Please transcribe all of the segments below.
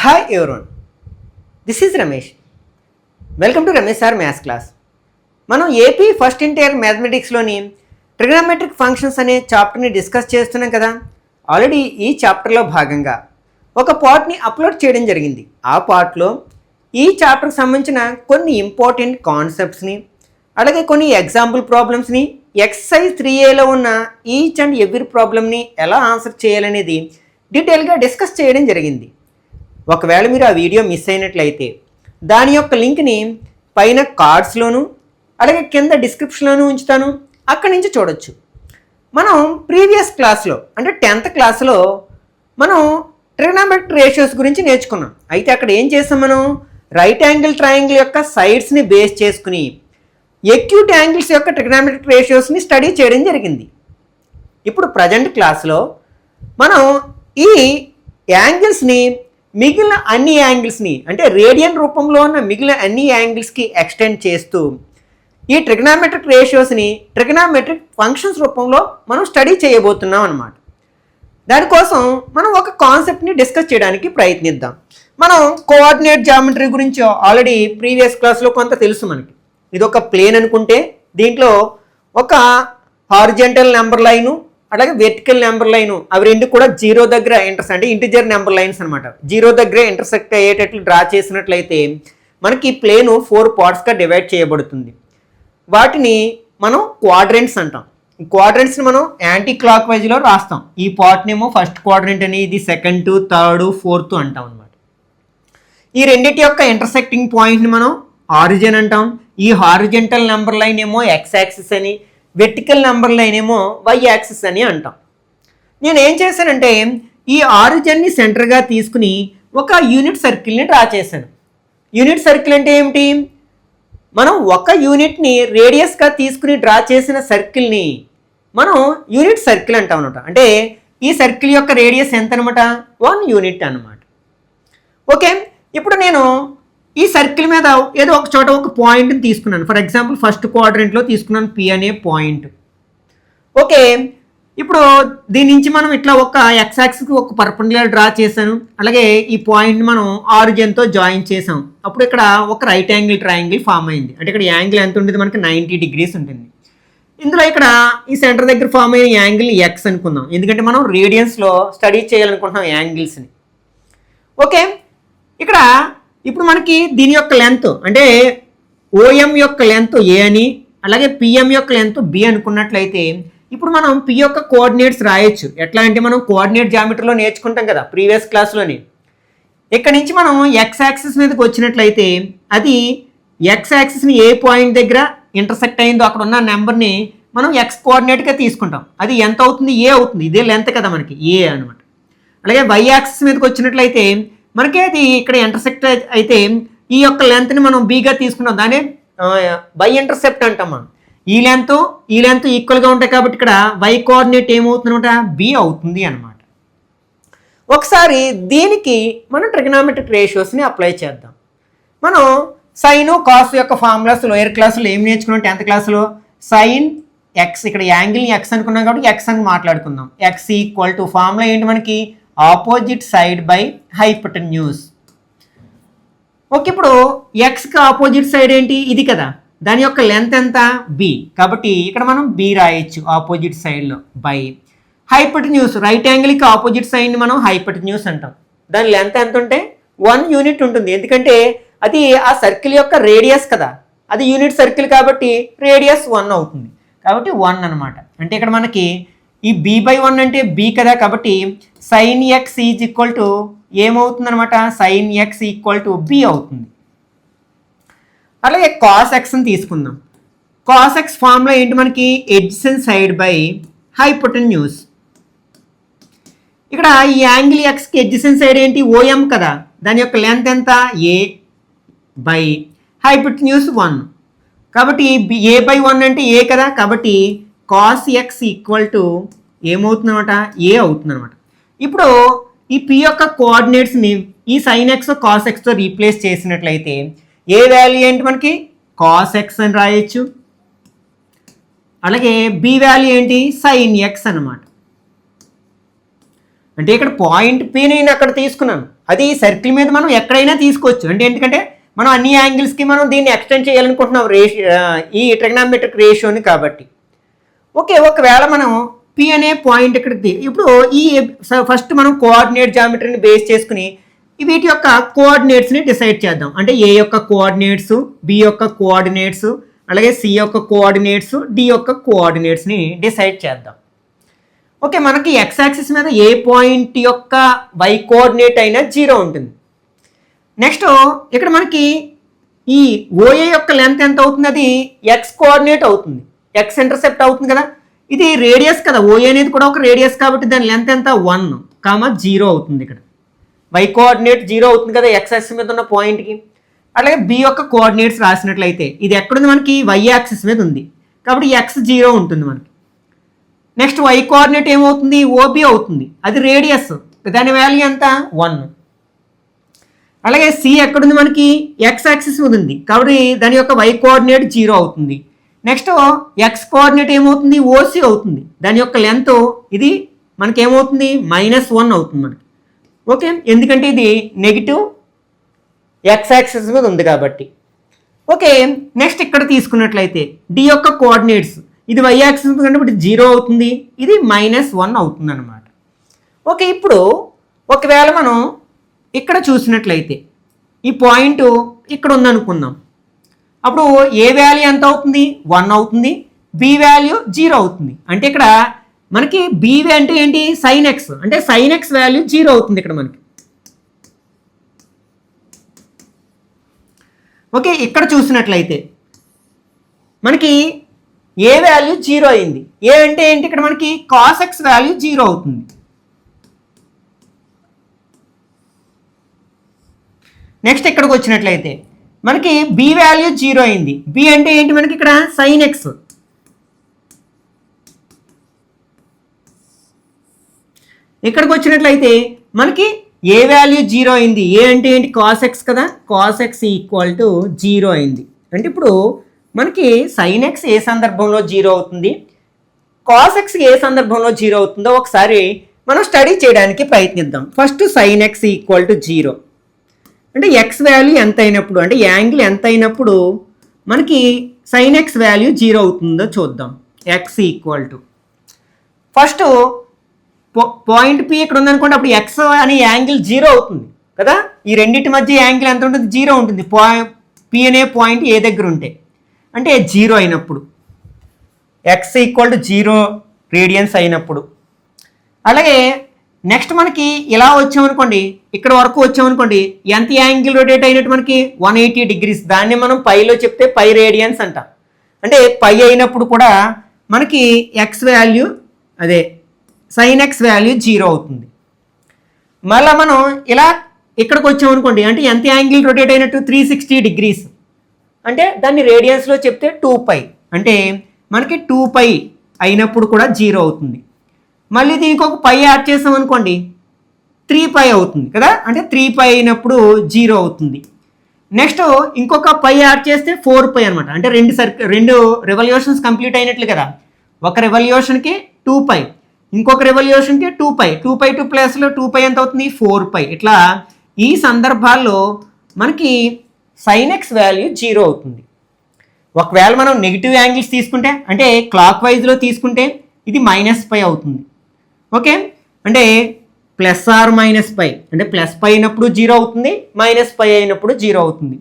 Hi everyone, this is Ramesh. Welcome to Ramesh Sir Maths class. మనం AP first inter మ్యాథమెటిక్స్లోని trigonometric functions అనే చాప్టర్ని discuss చేస్తున్నాం కదా. ఆల్రెడీ ఈ చాప్టర్లో భాగంగా ఒక పార్ట్ని అప్లోడ్ చేయడం జరిగింది. ఆ పార్ట్లో ఈ చాప్టర్కి సంబంధించిన కొన్ని ఇంపార్టెంట్ కాన్సెప్ట్స్ని అలాగే కొన్ని ఎగ్జాంపుల్ ప్రాబ్లమ్స్ని ఎక్సర్సైజ్ 3Aలో ఉన్న ఈచ్ అండ్ ఎవ్రీ ప్రాబ్లమ్ని ఎలా ఆన్సర్ చేయాలనేది డీటెయిల్గా డిస్కస్ చేయడం జరిగింది. ఒకవేళ మీరు ఆ వీడియో మిస్ అయినట్లయితే దాని యొక్క లింక్ని పైన కార్డ్స్లోను అలాగే కింద డిస్క్రిప్షన్లోనూ ఉంచుతాను, అక్కడి నుంచి చూడొచ్చు. మనం ప్రీవియస్ క్లాస్లో అంటే 10th క్లాస్లో మనం ట్రిగ్నోమెట్రిక్ రేషియోస్ గురించి నేర్చుకున్నాం. అయితే అక్కడ ఏం చేసాం, మనం రైట్ యాంగిల్ ట్రయాంగిల్ యొక్క సైడ్స్ని బేస్ చేసుకుని ఎక్యూట్ యాంగిల్స్ యొక్క ట్రిగ్నోమెట్రిక్ రేషియోస్ని స్టడీ చేయడం జరిగింది. ఇప్పుడు ప్రజెంట్ క్లాస్లో మనం ఈ యాంగిల్స్ని మిగిలిన అన్ని యాంగిల్స్ని అంటే రేడియన్ రూపంలో ఉన్న మిగిలిన అన్ని యాంగిల్స్కి ఎక్స్టెండ్ చేస్తూ ఈ ట్రిగ్నోమెట్రిక్ రేషియోస్ని ట్రిగ్నోమెట్రిక్ ఫంక్షన్స్ రూపంలో మనం స్టడీ చేయబోతున్నాం అన్నమాట. దానికోసం మనం ఒక కాన్సెప్ట్ని డిస్కస్ చేయడానికి ప్రయత్నిద్దాం. మనం కోఆర్డినేట్ జామెట్రీ గురించి ఆల్రెడీ ప్రీవియస్ క్లాస్లో కొంత తెలుసు మనకి. ఇది ఒక ప్లేన్ అనుకుంటే దీంట్లో ఒక హారిజంటల్ నెంబర్ లైను అలాగే వెర్టికల్ నెంబర్ లైను అవి రెండు కూడా జీరో దగ్గర అంటే ఇంటిజర్ నెంబర్ లైన్స్ అనమాట. జీరో దగ్గర ఇంటర్సెక్ట్ అయ్యేటట్లు డ్రా చేసినట్లయితే మనకి ప్లేను 4 పార్ట్స్గా డివైడ్ చేయబడుతుంది. వాటిని మనం క్వాడ్రెంట్స్ అంటాం. ఈ క్వాడ్రెంట్స్ని మనం యాంటీ క్లాక్ వైజ్లో రాస్తాం. ఈ పార్ట్నేమో ఫస్ట్ క్వాడ్రెంట్ అని, ఇది సెకండ్, థర్డ్, ఫోర్త్ అంటాం అనమాట. ఈ రెండింటి యొక్క ఇంటర్సెక్టింగ్ పాయింట్ని మనం హారిజన్ అంటాం. ఈ హారిజెంటల్ నెంబర్ లైన్ ఏమో ఎక్స్ యాక్సిస్ అని, వెర్టికల్ నెంబర్ లైన్ ఏమో వై యాక్సిస్ అని అంటాం. నేను ఏం చేశానంటే ఈ ఆరిజిన్ని సెంటర్గా తీసుకుని ఒక యూనిట్ సర్కిల్ని డ్రా చేశాను. యూనిట్ సర్కిల్ అంటే ఏమిటి? మనం ఒక యూనిట్ని రేడియస్గా తీసుకుని డ్రా చేసిన సర్కిల్ని మనం యూనిట్ సర్కిల్ అంటాం అనమాట. అంటే ఈ సర్కిల్ యొక్క రేడియస్ ఎంత అనమాట? 1 యూనిట్ అనమాట. ఓకే, ఇప్పుడు నేను ఈ సర్కిల్ మీద ఏదో ఒక చోట ఒక పాయింట్ని తీసుకున్నాను. ఫర్ ఎగ్జాంపుల్ ఫస్ట్ క్వాడ్రెంట్లో తీసుకున్నాను P అనే పాయింట్. ఓకే, ఇప్పుడు దీని నుంచి మనం ఇట్లా ఒక ఎక్స్ యాక్సిస్కి ఒక పర్పెండిక్యులర్ డ్రా చేశాను. అలాగే ఈ పాయింట్ని మనం ఆరిజిన్తో జాయిన్ చేసాం. అప్పుడు ఇక్కడ ఒక రైట్ యాంగిల్ ట్రయాంగిల్ ఫామ్ అయింది. అంటే ఇక్కడ యాంగిల్ ఎంత ఉంటుంది? మనకి 90 degrees ఉంటుంది. ఇందులో ఇక్కడ ఈ సెంటర్ దగ్గర ఫామ్ అయిన యాంగిల్ ఎక్స్ అనుకుందాం, ఎందుకంటే మనం రేడియన్స్లో స్టడీ చేయాలనుకుంటున్నాం యాంగిల్స్ని. ఓకే, ఇక్కడ ఇప్పుడు మనకి దీని యొక్క లెంత్ అంటే ఓఎం యొక్క లెంత్ ఏ అని అలాగే పిఎం యొక్క లెంత్ బి అనుకున్నట్లయితే ఇప్పుడు మనం పి యొక్క కోఆర్డినేట్స్ రాయొచ్చు. ఎట్లా అంటే మనం కోఆర్డినేట్ జామెట్రీలో నేర్చుకుంటాం కదా ప్రీవియస్ క్లాస్లోని. ఇక్కడ నుంచి మనం ఎక్స్ యాక్సిస్ మీదకి వచ్చినట్లయితే అది ఎక్స్ యాక్సిస్ని ఏ పాయింట్ దగ్గర ఇంటర్సెక్ట్ అయిందో అక్కడ ఉన్న నెంబర్ని మనం ఎక్స్ కోఆర్డినేట్గా తీసుకుంటాం. అది ఎంత అవుతుంది? ఏ అవుతుంది. ఇదే లెంత్ కదా మనకి, ఏ అనమాట. అలాగే వై యాక్సిస్ మీదకి వచ్చినట్లయితే మనకి అది ఇక్కడ ఇంటర్సెక్ట్ అయితే ఈ యొక్క లెంత్ని మనం బీగా తీసుకున్నాం, దాన్ని వై ఇంటర్సెప్ట్ అంటాం మనం. ఈ లెంత్ ఈక్వల్గా ఉంటాయి కాబట్టి ఇక్కడ వై కోఆర్డినేట్ ఏమవుతుంది అనమాట? బి అవుతుంది అనమాట. ఒకసారి దీనికి మనం ట్రిగ్నోమెట్రిక్ రేషియోస్ని అప్లై చేద్దాం. మనం సైన్ కాస్ యొక్క ఫార్ములాస్ లోయర్ క్లాసులో ఏం నేర్చుకున్నాం? 10th క్లాస్లో సైన్ ఎక్స్, ఇక్కడ యాంగిల్ని ఎక్స్ అనుకున్నాం కాబట్టి ఎక్స్ అని మాట్లాడుకుందాం. ఎక్స్ ఈక్వల్ టు ఫార్ములా ఏంటి మనకి? Opposite side by hypotenuse. Okay, ఇప్పుడు ఎక్స్కి ఆపోజిట్ సైడ్ ఏంటి? ఇది కదా, దాని యొక్క లెంత్ ఎంత? బి. కాబట్టి ఇక్కడ మనం బి రాయొచ్చు ఆపోజిట్ సైడ్లో బై హైపోటెన్యూస్. రైట్ యాంగిల్కి ఆపోజిట్ సైడ్ని మనం హైపోటెన్యూస్ అంటాం. దాని లెంత్ ఎంత ఉంటే 1 యూనిట్ ఉంటుంది, ఎందుకంటే అది ఆ సర్కిల్ యొక్క రేడియస్ కదా, అది యూనిట్ సర్కిల్ కాబట్టి రేడియస్ 1 అవుతుంది. కాబట్టి 1 అనమాట. అంటే ఇక్కడ మనకి ఈ బి బై 1 అంటే బి కదా, కాబట్టి sign X is equal to ఏమవుతుంది అనమాట? Sign x equal to be అవుతుంది. అలాగే కాస్ ఎక్స్ని తీసుకుందాం. కాస్ ఎక్స్ ఫార్ములా ఏంటి మనకి? Adjacent side by hypotenuse. ఇక్కడ ఈ యాంగిల్ ఎక్స్కి ఎడ్జసెంట్ సైడ్ ఏంటి? ఓఎం కదా, దాని యొక్క లెంత్ ఎంత? ఏ బై హైపోటెన్యూస్ 1. కాబట్టి ఏ బై 1 అంటే ఏ కదా, కాబట్టి కాస్ ఎక్స్ ఈక్వల్ టు ఏమవుతుంది అనమాట? ఏ అవుతుంది అనమాట. ఇప్పుడు ఈ పి యొక్క కోఆర్డినేట్స్ని ఈ సైన్ ఎక్స్ కాస్ ఎక్స్తో రీప్లేస్ చేసినట్లయితే ఏ వాల్యూ ఏంటి మనకి? కాస్ ఎక్స్ అని రాయొచ్చు. అలాగే బి వాల్యూ ఏంటి? సైన్ ఎక్స్ అనమాట. అంటే ఇక్కడ పాయింట్ పి నేను అక్కడ తీసుకున్నాను, అది సర్కిల్ మీద మనం ఎక్కడైనా తీసుకోవచ్చు. అంటే ఎందుకంటే మనం అన్ని యాంగిల్స్కి మనం దీన్ని ఎక్స్టెండ్ చేయాలనుకుంటున్నాం ఈ ట్రిగ్నామెట్రిక్ రేషియోని కాబట్టి. ఓకే, ఒకవేళ మనం పి అనే పాయింట్ ఇక్కడికి ఇప్పుడు ఈ ఫస్ట్ మనం కోఆర్డినేట్ జామెట్రీని బేస్ చేసుకుని వీటి యొక్క కోఆర్డినేట్స్ని డిసైడ్ చేద్దాం. అంటే ఏ యొక్క కోఆర్డినేట్స్, బి యొక్క కోఆర్డినేట్స్, అలాగే సి యొక్క కోఆర్డినేట్స్, డి యొక్క కోఆర్డినేట్స్ని డిసైడ్ చేద్దాం. ఓకే, మనకి ఎక్స్ యాక్సిస్ మీద ఏ పాయింట్ యొక్క వై కోఆర్డినేట్ అయినా 0 ఉంటుంది. నెక్స్ట్ ఇక్కడ మనకి ఈ ఓఏ యొక్క లెంత్ ఎంత అవుతుంది, అది ఎక్స్ కోఆర్డినేట్ అవుతుంది, ఎక్స్ ఇంటర్సెప్ట్ అవుతుంది కదా. ఇది రేడియస్ కదా, ఓఏ అనేది కూడా ఒక రేడియస్ కాబట్టి దాని లెంత్ ఎంత 1,0 అవుతుంది. ఇక్కడ వై కోఆర్డినేట్ 0 అవుతుంది కదా ఎక్స్ యాక్సిస్ మీద ఉన్న పాయింట్కి. అలాగే బి యొక్క కోఆర్డినేట్స్ రాసినట్లయితే ఇది ఎక్కడుంది, మనకి వై యాక్సిస్ మీద ఉంది కాబట్టి ఎక్స్ 0 ఉంటుంది మనకి. నెక్స్ట్ వై కోఆర్డినేట్ ఏమవుతుంది, ఓబి అవుతుంది, అది రేడియస్, దాని వాల్యూ ఎంత 1. అలాగే సి ఎక్కడుంది, మనకి ఎక్స్ యాక్సిస్ మీద ఉంది కాబట్టి దాని యొక్క వై కోఆర్డినేట్ 0 అవుతుంది. నెక్స్ట్ ఎక్స్ కోఆర్డినేట్ ఏమవుతుంది, ఓసి అవుతుంది, దాని యొక్క లెంత్ ఇది మనకి ఏమవుతుంది -1 అవుతుంది మనకి. ఓకే, ఎందుకంటే ఇది నెగిటివ్ ఎక్స్ యాక్సిస్ మీద ఉంది కాబట్టి. ఓకే, నెక్స్ట్ ఇక్కడ తీసుకున్నట్లయితే డి యొక్క కోఆర్డినేట్స్, ఇది వై యాక్సిస్ మీద కంటే 0 అవుతుంది, ఇది -1 అవుతుంది అనమాట. ఓకే, ఇప్పుడు ఒకవేళ మనం ఇక్కడ చూసినట్లయితే ఈ పాయింట్ ఇక్కడ ఉందనుకుందాం, అప్పుడు ఏ వాల్యూ ఎంత అవుతుంది, 1 అవుతుంది, బి వాల్యూ 0 అవుతుంది. అంటే ఇక్కడ మనకి బి అంటే ఏంటి, సైన్ ఎక్స్, అంటే సైన్ ఎక్స్ వాల్యూ 0 అవుతుంది ఇక్కడ మనకి. ఓకే, ఇక్కడ చూసినట్లయితే మనకి ఏ వాల్యూ 0 అయింది. ఏ అంటే ఏంటి, ఇక్కడ మనకి కాస్ ఎక్స్ వాల్యూ 0 అవుతుంది. నెక్స్ట్ ఇక్కడికి వచ్చినట్లయితే మనకి బి వాల్యూ 0 అయింది. బి అంటే ఏంటి, మనకి ఇక్కడ సైన్ ఎక్స్. ఇక్కడికి వచ్చినట్లయితే మనకి ఏ వాల్యూ 0 అయింది. ఏ అంటే ఏంటి, కాస్ ఎక్స్ కదా, కాస్ ఎక్స్ ఈక్వల్ టు 0 అయింది. అంటే ఇప్పుడు మనకి సైన్ ఎక్స్ ఏ సందర్భంలో 0 అవుతుంది, కాస్ ఎక్స్ ఏ సందర్భంలో 0 అవుతుందో ఒకసారి మనం స్టడీ చేయడానికి ప్రయత్నిద్దాం. First sign x equal to 0 అంటే ఎక్స్ వాల్యూ ఎంత అయినప్పుడు, అంటే యాంగిల్ ఎంత అయినప్పుడు మనకి సైన్ ఎక్స్ వాల్యూ 0 అవుతుందో చూద్దాం. X equal to first point P ఇక్కడ ఉందనుకోండి, అప్పుడు ఎక్స్ అనే యాంగిల్ 0 అవుతుంది కదా. ఈ రెండింటి మధ్య యాంగిల్ ఎంత ఉంటుంది, 0 ఉంటుంది. పి అనే పాయింట్ ఏ దగ్గర ఉంటే, అంటే 0 అయినప్పుడు, ఎక్స్ ఈక్వల్ టు 0 రేడియన్స్ అయినప్పుడు. అలాగే నెక్స్ట్ మనకి ఇలా వచ్చామనుకోండి, ఇక్కడ వరకు వచ్చామనుకోండి, ఎంత యాంగిల్ రొటేట్ అయినట్టు మనకి 180 డిగ్రీస్. దాన్ని మనం పైలో చెప్తే పై రేడియన్స్ అంటాం. అంటే పై అయినప్పుడు కూడా మనకి ఎక్స్ వాల్యూ అదే సైన్ ఎక్స్ వాల్యూ 0 అవుతుంది. మళ్ళీ మనం ఇలా ఇక్కడికి వచ్చామనుకోండి, అంటే ఎంత యాంగిల్ రొటేట్ అయినట్టు 360 డిగ్రీస్. అంటే దాన్ని రేడియన్స్లో చెప్తే 2π, అంటే మనకి 2π అయినప్పుడు కూడా 0 అవుతుంది. మళ్ళీ దీనికి ఒక పై యాడ్ చేసాం అనుకోండి, 3π అవుతుంది కదా, అంటే 3π అయినప్పుడు 0 అవుతుంది. నెక్స్ట్ ఇంకొక పై యాడ్ చేస్తే 4π అనమాట, అంటే రెండు రెవల్యూషన్స్ కంప్లీట్ అయినట్లు కదా. ఒక రెవల్యూషన్కి 2π, ఇంకొక రెవల్యూషన్కి 2π, 2π టు ప్లస్లో 2π ఎంత అవుతుంది, 4π. ఇట్లా ఈ సందర్భాల్లో మనకి సైన్ ఎక్స్ వాల్యూ 0 అవుతుంది. ఒకవేళ మనం నెగిటివ్ యాంగిల్స్ తీసుకుంటే, అంటే క్లాక్ వైజ్లో తీసుకుంటే ఇది -π అవుతుంది. ఓకే, అంటే ప్లస్ ఆర్ -π, అంటే +π అయినప్పుడు 0 అవుతుంది, -π అయినప్పుడు 0 అవుతుంది.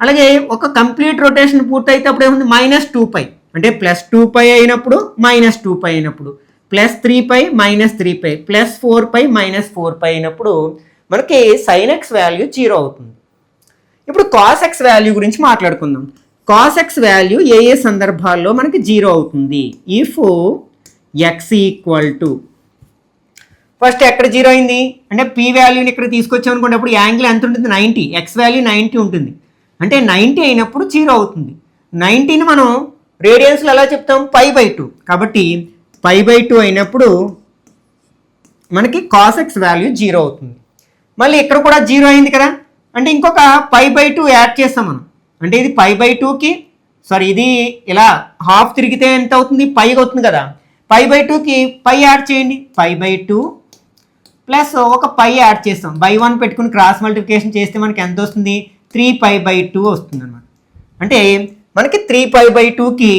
అలాగే ఒక కంప్లీట్ రొటేషన్ పూర్తయితే అప్పుడు ఏముంది, -2π, అంటే +2π అయినప్పుడు -2π అయినప్పుడు, +3π -3π, +4π -4π అయినప్పుడు మనకి సైన్ ఎక్స్ వాల్యూ 0 అవుతుంది. ఇప్పుడు కాస్ ఎక్స్ వాల్యూ గురించి మాట్లాడుకుందాం. కాస్ ఎక్స్ వాల్యూ ఏ ఏ సందర్భాల్లో మనకి 0 అవుతుంది. If X equal to first ఎక్కడ 0 అయింది అంటే పి వాల్యూని ఇక్కడ తీసుకొచ్చాం అనుకోండి, అప్పుడు యాంగిల్ ఎంత ఉంటుంది, 90, ఎక్స్ వాల్యూ 90 ఉంటుంది. అంటే 90 అయినప్పుడు 0 అవుతుంది. 90ని మనం రేడియన్స్లో ఎలా చెప్తాం, π/2. కాబట్టి π/2 అయినప్పుడు మనకి కాస్ ఎక్స్ వాల్యూ 0 అవుతుంది. మళ్ళీ ఇక్కడ కూడా 0 అయింది కదా, అంటే ఇంకొక π/2 యాడ్ చేస్తాం మనం. అంటే ఇది π/2కి ఇది ఇలా హాఫ్ తిరిగితే ఎంత అవుతుంది, పైగా అవుతుంది కదా. π/2కి పై యాడ్ చేయండి, π/2 ప్లస్ ఒక పై యాడ్ చేస్తాం. బై 1 పెట్టుకుని క్రాస్ మల్టిప్లికేషన్ చేస్తే మనకి ఎంత వస్తుంది? 3π/2 వస్తుంది అనమాట. అంటే మనకి 3π/2కి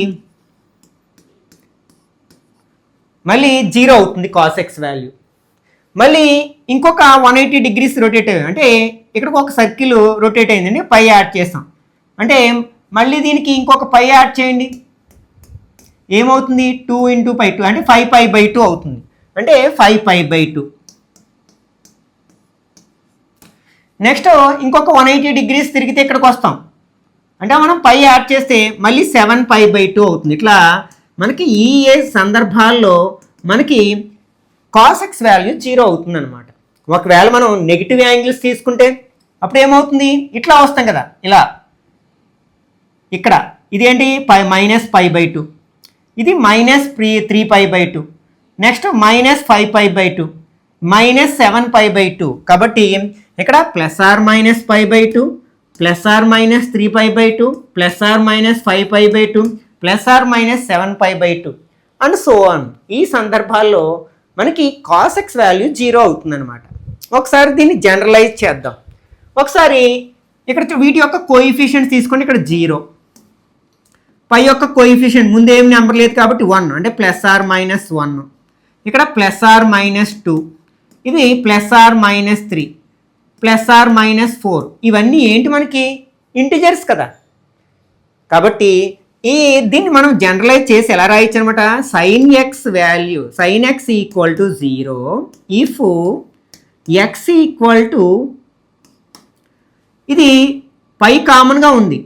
మళ్ళీ 0 అవుతుంది కాస్ ఎక్స్ వాల్యూ. మళ్ళీ ఇంకొక 180 డిగ్రీస్ రొటేట్ అయ్యి, అంటే ఇక్కడికి ఒక సర్కిల్ రొటేట్ అయిందండి, పై యాడ్ చేస్తాం. అంటే మళ్ళీ దీనికి ఇంకొక పై యాడ్ చేయండి, ఏమవుతుంది? 2 × π2 అంటే 5π/2 అవుతుంది. అంటే 5π/2. నెక్స్ట్ ఇంకొక 180 డిగ్రీస్ తిరిగితే ఇక్కడికి వస్తాం, అంటే మనం పై యాడ్ చేస్తే మళ్ళీ 7π/2 అవుతుంది. ఇట్లా మనకి ఈ సందర్భాల్లో మనకి కాస్ ఎక్స్ వాల్యూ 0 అవుతుంది అనమాట. ఒకవేళ మనం నెగిటివ్ యాంగిల్స్ తీసుకుంటే అప్పుడు ఏమవుతుంది? ఇట్లా వస్తాం కదా, ఇలా ఇక్కడ ఇదేంటి -π/2, ఇది -3π/2, నెక్స్ట్ -5π/2, -7π/2. కాబట్టి ఇక్కడ ±π/2, ±3π/2, ±5π/2, ±7π/2 అండ్ సో ఆన్. ఈ సందర్భాల్లో మనకి కాస్ ఎక్స్ వాల్యూ 0 అవుతుంది అనమాట. ఒకసారి దీన్ని జనరలైజ్ చేద్దాం. ఒకసారి ఇక్కడ వీటి యొక్క కోఎఫిషియెంట్స్ తీసుకోండి. ఇక్కడ 0, పై యొక్క కోఎఫిషియెంట్ ముందు ఏం నెంబర్ లేదు కాబట్టి 1, అంటే ±1. ఇక్కడ ±2, ఇది ±3, ±4. ఇవన్నీ ఏంటి? మనకి ఇంటిజర్స్ కదా. కాబట్టి దీన్ని మనం జనరలైజ్ చేసి ఎలా రాయొచ్చు అనమాట? sin x value, sin x = 0 if x ఇది పై కామన్గా ఉంది,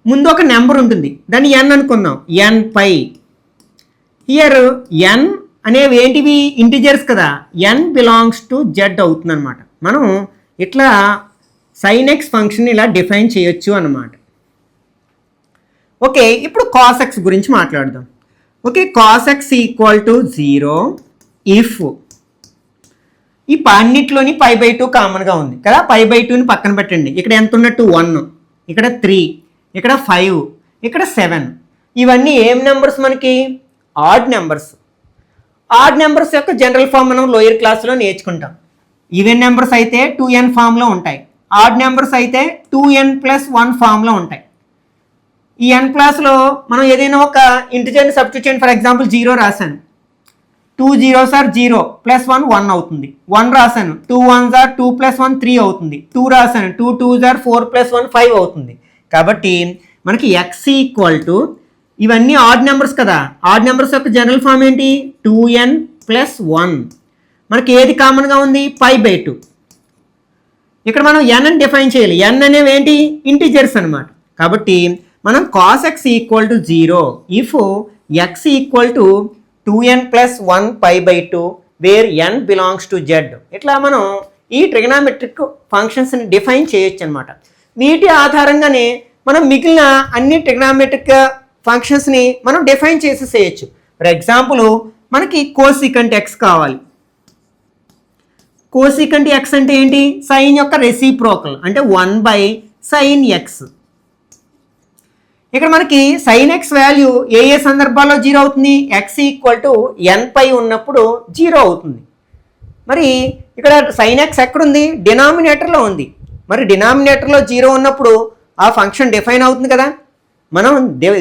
ముందు ఒక నెంబర్ ఉంటుంది, దాన్ని n అనుకుందాం, n π. హియర్ n అనేవి ఏంటివి? ఇంటిజర్స్ కదా, n బిలాంగ్స్ టు z అవుతుంది అనమాట. మనం ఇట్లా sin x ఫంక్షన్ ఇలా డిఫైన్ చేయొచ్చు అన్నమాట. ఓకే, ఇప్పుడు కాస్ ఎక్స్ గురించి మాట్లాడదాం. ఓకే, కాస్ ఎక్స్ = 0 ఇఫ్ ఈ అన్నిట్లోని π/2 కామన్గా ఉంది కదా, π/2ని పక్కన పెట్టండి. ఇక్కడ ఎంత ఉన్నట్టు? 1, ఇక్కడ 3, ఇక్కడ 5, ఇక్కడ 7. ఇవన్నీ ఏం నెంబర్స్? మనకి ఆడ్ నెంబర్స్. ఆడ్ నెంబర్స్ యొక్క జనరల్ ఫామ్ మనం లోయర్ క్లాస్లో నేర్చుకుంటాం. ఈవెన్ నెంబర్స్ అయితే 2n ఫామ్లో ఉంటాయి, ఆడ్ నెంబర్స్ అయితే 2n+1 ఫామ్లో ఉంటాయి. ఈ n క్లాస్లో మనం ఏదైనా ఒక ఇంటిజర్ని సబ్స్టిట్యూట్ చేయండి. ఫర్ ఎగ్జాంపుల్ 0 రాశాను, 2 zeros are 0 +1 1 అవుతుంది. 1 రాశాను, 2 1s are 2 + 1 3 అవుతుంది. 2 రాశాను, 2 2s are 4 + 1 5 అవుతుంది. కాబట్టి మనకి x = ఇవన్నీ ఆడ్ నెంబర్స్ కదా, ఆడ్ నెంబర్స్ యొక్క జనరల్ ఫామ్ ఏంటి? 2n+1. మనకి ఏది కామన్గా ఉంది? π/2. ఇక్కడ మనం n అని డిఫైన్ చేయాలి. n అనేవి ఏంటి? ఇంటిజర్స్ అనమాట. కాబట్టి మనం cos x = 0 if x = 2n+1 π/2 where n belongs to z. ఇట్లా మనం ఈ ట్రిగనామెట్రిక్ ఫంక్షన్స్ని డిఫైన్ చేయొచ్చు అనమాట. వీటి ఆధారంగానే మనం మిగిలిన అన్ని ట్రిగనామెట్రిక్ ఫంక్షన్స్ని మనం డిఫైన్ చేసేసేయచ్చు. ఫర్ ఎగ్జాంపుల్ మనకి కోసికంట్ x కావాలి. కోసికంట్ x అంటే ఏంటి? సైన్ యొక్క రెసిప్రోకల్, అంటే 1/sin x. ఇక్కడ మనకి sin x వాల్యూ ఏ సందర్భాల్లో 0 అవుతుంది? x = nπ ఉన్నప్పుడు 0 అవుతుంది. మరి ఇక్కడ sin x ఎక్కడుంది? డినామినేటర్లో ఉంది. మరి డినామినేటర్లో 0 ఉన్నప్పుడు ఆ ఫంక్షన్ డిఫైన్ అవుతుంది కదా. మనం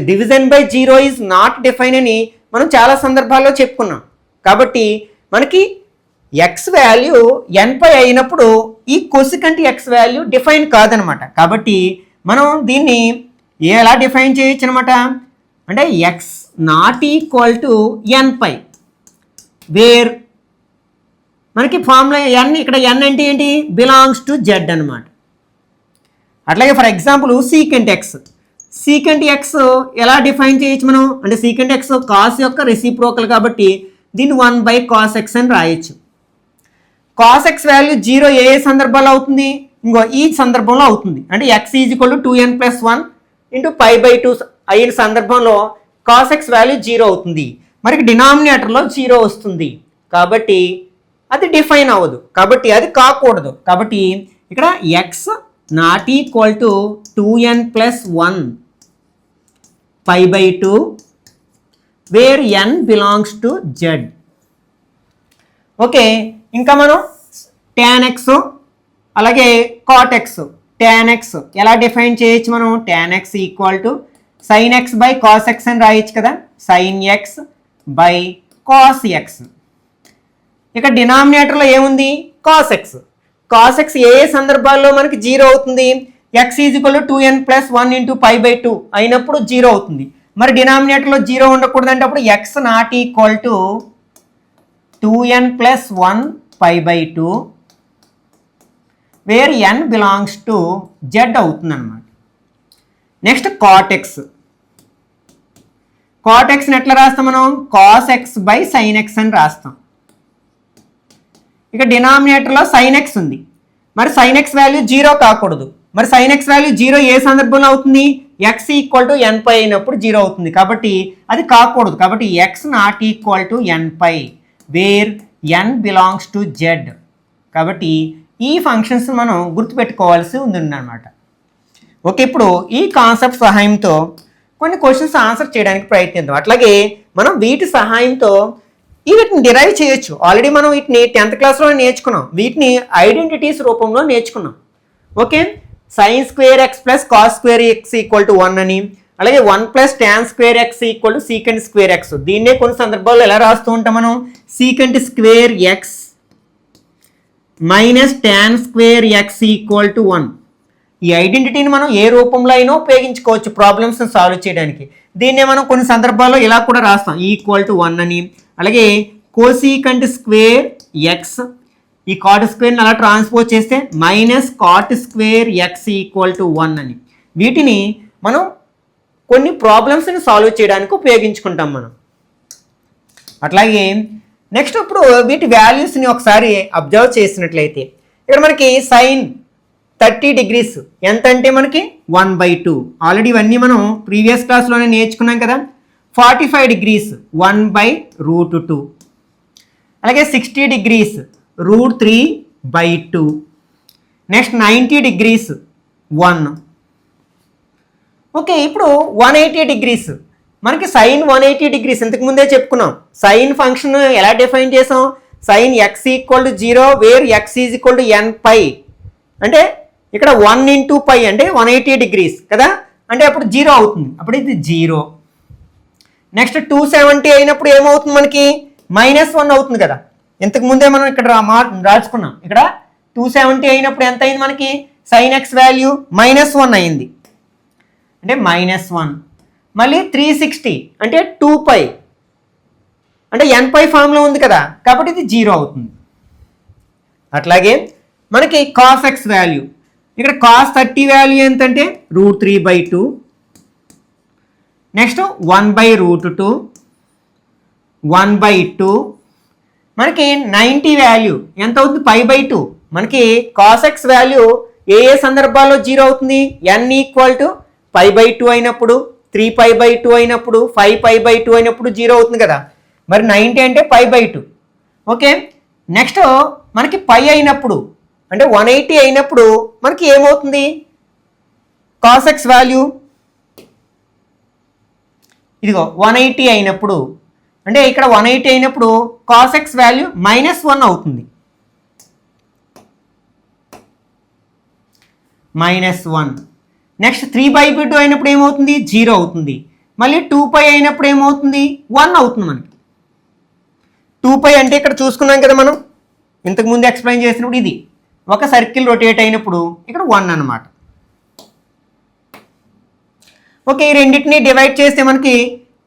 division by 0 is not define అని మనం చాలా సందర్భాల్లో చెప్పుకున్నాం. కాబట్టి మనకి x వాల్యూ nπ అయినప్పుడు ఈ కొసికంట్ x వాల్యూ డిఫైన్ కాదనమాట. కాబట్టి మనం దీన్ని ఎలా డిఫైన్ చేయొచ్చు అనమాట? అంటే x ≠ nπ వేర్ మనకి ఫార్ములా n, ఇక్కడ n అంటే ఏంటి? బిలాంగ్స్ టు z అనమాట. అట్లాగే ఫర్ ఎగ్జాంపుల్ సీకెంట్ x ఎలా డిఫైన్ చేయొచ్చు మనం? అంటే సీకెంట్ x కాస్ యొక్క రెసిప్రోకల్ కాబట్టి దీన్ని 1/cos x అని రాయొచ్చు. కాస్ x వాల్యూ 0 ఏ సందర్భాల్లో అవుతుంది? ఇంకో ఈ సందర్భంలో అవుతుంది. అంటే x = 2n+1 × π/2 అయిన సందర్భంలో కాస్ x వాల్యూ 0 అవుతుంది. మరి డినామినేటర్లో 0 వస్తుంది కాబట్టి అది డిఫైన్ అవ్వదు, కాబట్టి అది కాకూడదు. కాబట్టి ఇక్కడ x ≠ 2n+1 π/2 where n belongs to z. Okay, ఇంకా మనం tan x అలాగే cot x. tan x ఎలా డిఫైన్ చేయొచ్చు మనం? tan x equal to sin x by cos x అని రాయొచ్చు కదా. sin x by cos x. ఇక డినామినేటర్లో ఏముంది? cos x. cos x ఏ సందర్భాల్లో మనకి 0 అవుతుంది? x is equal to 2n plus 1 into pi by 2 అయినప్పుడు 0 అవుతుంది. మరి డినామినేటర్లో 0 ఉండకూడదంటే అప్పుడు x not equal to 2n plus 1 pi by 2 where n belongs to z అవుతుంది అనమాట. Next cot x. cot xని ఎట్లా రాస్తాం మనం? cos x by sin x అని రాస్తాం. ఇక డినామినేటర్లో sin x ఉంది. మరి sin x వాల్యూ 0 కాకూడదు. మరి sin x వాల్యూ 0 ఏ సందర్భంలో అవుతుంది? x equal to n pi అయినప్పుడు 0 అవుతుంది. కాబట్టి అది కాకూడదు. కాబట్టి x not equal to n pi where n belongs to z. కాబట్టి ఈ ఫంక్షన్స్ మనం గుర్తుపెట్టుకోవాల్సి ఉందన్నమాట. ఓకే, ఇప్పుడు ఈ కాన్సెప్ట్ సహాయంతో కొన్ని క్వశ్చన్స్ ఆన్సర్ చేయడానికి ప్రయత్నిద్దాం. అట్లాగే మనం వీటి సహాయంతో వీటిని డిరైవ్ చేయొచ్చు. ఆల్రెడీ మనం వీటిని 10th క్లాస్లో నేర్చుకున్నాం. వీటిని ఐడెంటిటీస్ రూపంలో నేర్చుకున్నాం. Okay, sin square x plus cos square x equal to 1 అని, అలాగే 1 plus tan square x equal to secant square X. దీన్నే కొన్ని సందర్భాల్లో ఎలా రాస్తూ ఉంటాం మనం? Secant square x minus tan square x equal to 1. ఈ ఐడెంటిటీని మనం ఏ రూపంలో అయినా ఉపయోగించుకోవచ్చు ప్రాబ్లమ్స్ని సాల్వ్ చేయడానికి. దీన్నే మనం కొన్ని సందర్భాల్లో ఇలా కూడా రాస్తాం, ఈక్వల్ టు 1 అని. అలాగే కోసీకంట్ స్క్వేర్ ఎక్స్, ఈ కాట్ స్క్వేర్ని అలా ట్రాన్స్పోజ్ చేస్తే minus cot square x equal to 1 అని. వీటిని మనం కొన్ని ప్రాబ్లమ్స్ని సాల్వ్ చేయడానికి ఉపయోగించుకుంటాం మనం. అట్లాగే నెక్స్ట్ ఇప్పుడు వీటి వాల్యూస్ని ఒకసారి అబ్జర్వ్ చేసినట్లయితే ఇక్కడ మనకి సైన్ 30 డిగ్రీస్ ఎంత అంటే మనకి 1/2. ఆల్రెడీ ఇవన్నీ మనం ప్రీవియస్ క్లాస్లోనే నేర్చుకున్నాం కదా. 45 డిగ్రీస్ 1/√2. అలాగే 60 డిగ్రీస్ √3/2. Next 90 degrees 1. ఓకే, ఇప్పుడు 180 డిగ్రీస్ మనకి సైన్ 180 డిగ్రీస్ ఇంతకు ముందే చెప్పుకున్నాం. సైన్ ఫంక్షన్ ఎలా డిఫైన్ చేసాం? Sine x equal to 0 where x is equal to n pi. అంటే ఇక్కడ 1 ఇంటూ పై అంటే 180 డిగ్రీస్ కదా. అంటే అప్పుడు 0 అవుతుంది. అప్పుడు ఇది 0. నెక్స్ట్ 270 అయినప్పుడు ఏమవుతుంది మనకి? -1 అవుతుంది కదా. ఇంతకు ముందే మనం ఇక్కడ రాసుకున్నాం. ఇక్కడ 270 అయినప్పుడు ఎంత అయింది మనకి? సైన్ ఎక్స్ వాల్యూ -1 అయింది. అంటే -1. మళ్ళీ 360 అంటే 2π అంటే n పై ఫామ్లో ఉంది కదా, కాబట్టి ఇది 0 అవుతుంది. అట్లాగే మనకి కాస్ ఎక్స్ వాల్యూ ఇక్కడ కాస్ 30 వాల్యూ ఎంతంటే √3/2. నెక్స్ట్ 1/√2 1/2. మనకి 90 వాల్యూ ఎంత అవుతుంది? π/2. మనకి కాస్ ఎక్స్ వాల్యూ ఏ సందర్భాల్లో 0 అవుతుంది? n ఈక్వల్ టు π/2 అయినప్పుడు, 3π/2 అయినప్పుడు, 5π/2 అయినప్పుడు 0 అవుతుంది కదా. మరి 90 అంటే π/2. ఓకే, నెక్స్ట్ మనకి π అయినప్పుడు అంటే 180 అయినప్పుడు మనకి ఏమవుతుంది? కాస్ ఎక్స్ వాల్యూ ఇదిగో 180 అయినప్పుడు అంటే ఇక్కడ 180 అయినప్పుడు కాస్ ఎక్స్ వాల్యూ -1 అవుతుంది. -1. నెక్స్ట్ 3/2 అయినప్పుడు ఏమవుతుంది? 0 అవుతుంది. మళ్ళీ 2π అయినప్పుడు ఏమవుతుంది? 1 అవుతుంది మనకి. 2π అంటే ఇక్కడ చూసుకున్నాం కదా మనం ఇంతకుముందు ఎక్స్ప్లెయిన్ చేసినప్పుడు, ఇది ఒక సర్కిల్ రొటేట్ అయినప్పుడు ఇక్కడ 1 అన్నమాట. ఓకే, ఈ రెండింటిని డివైడ్ చేస్తే మనకి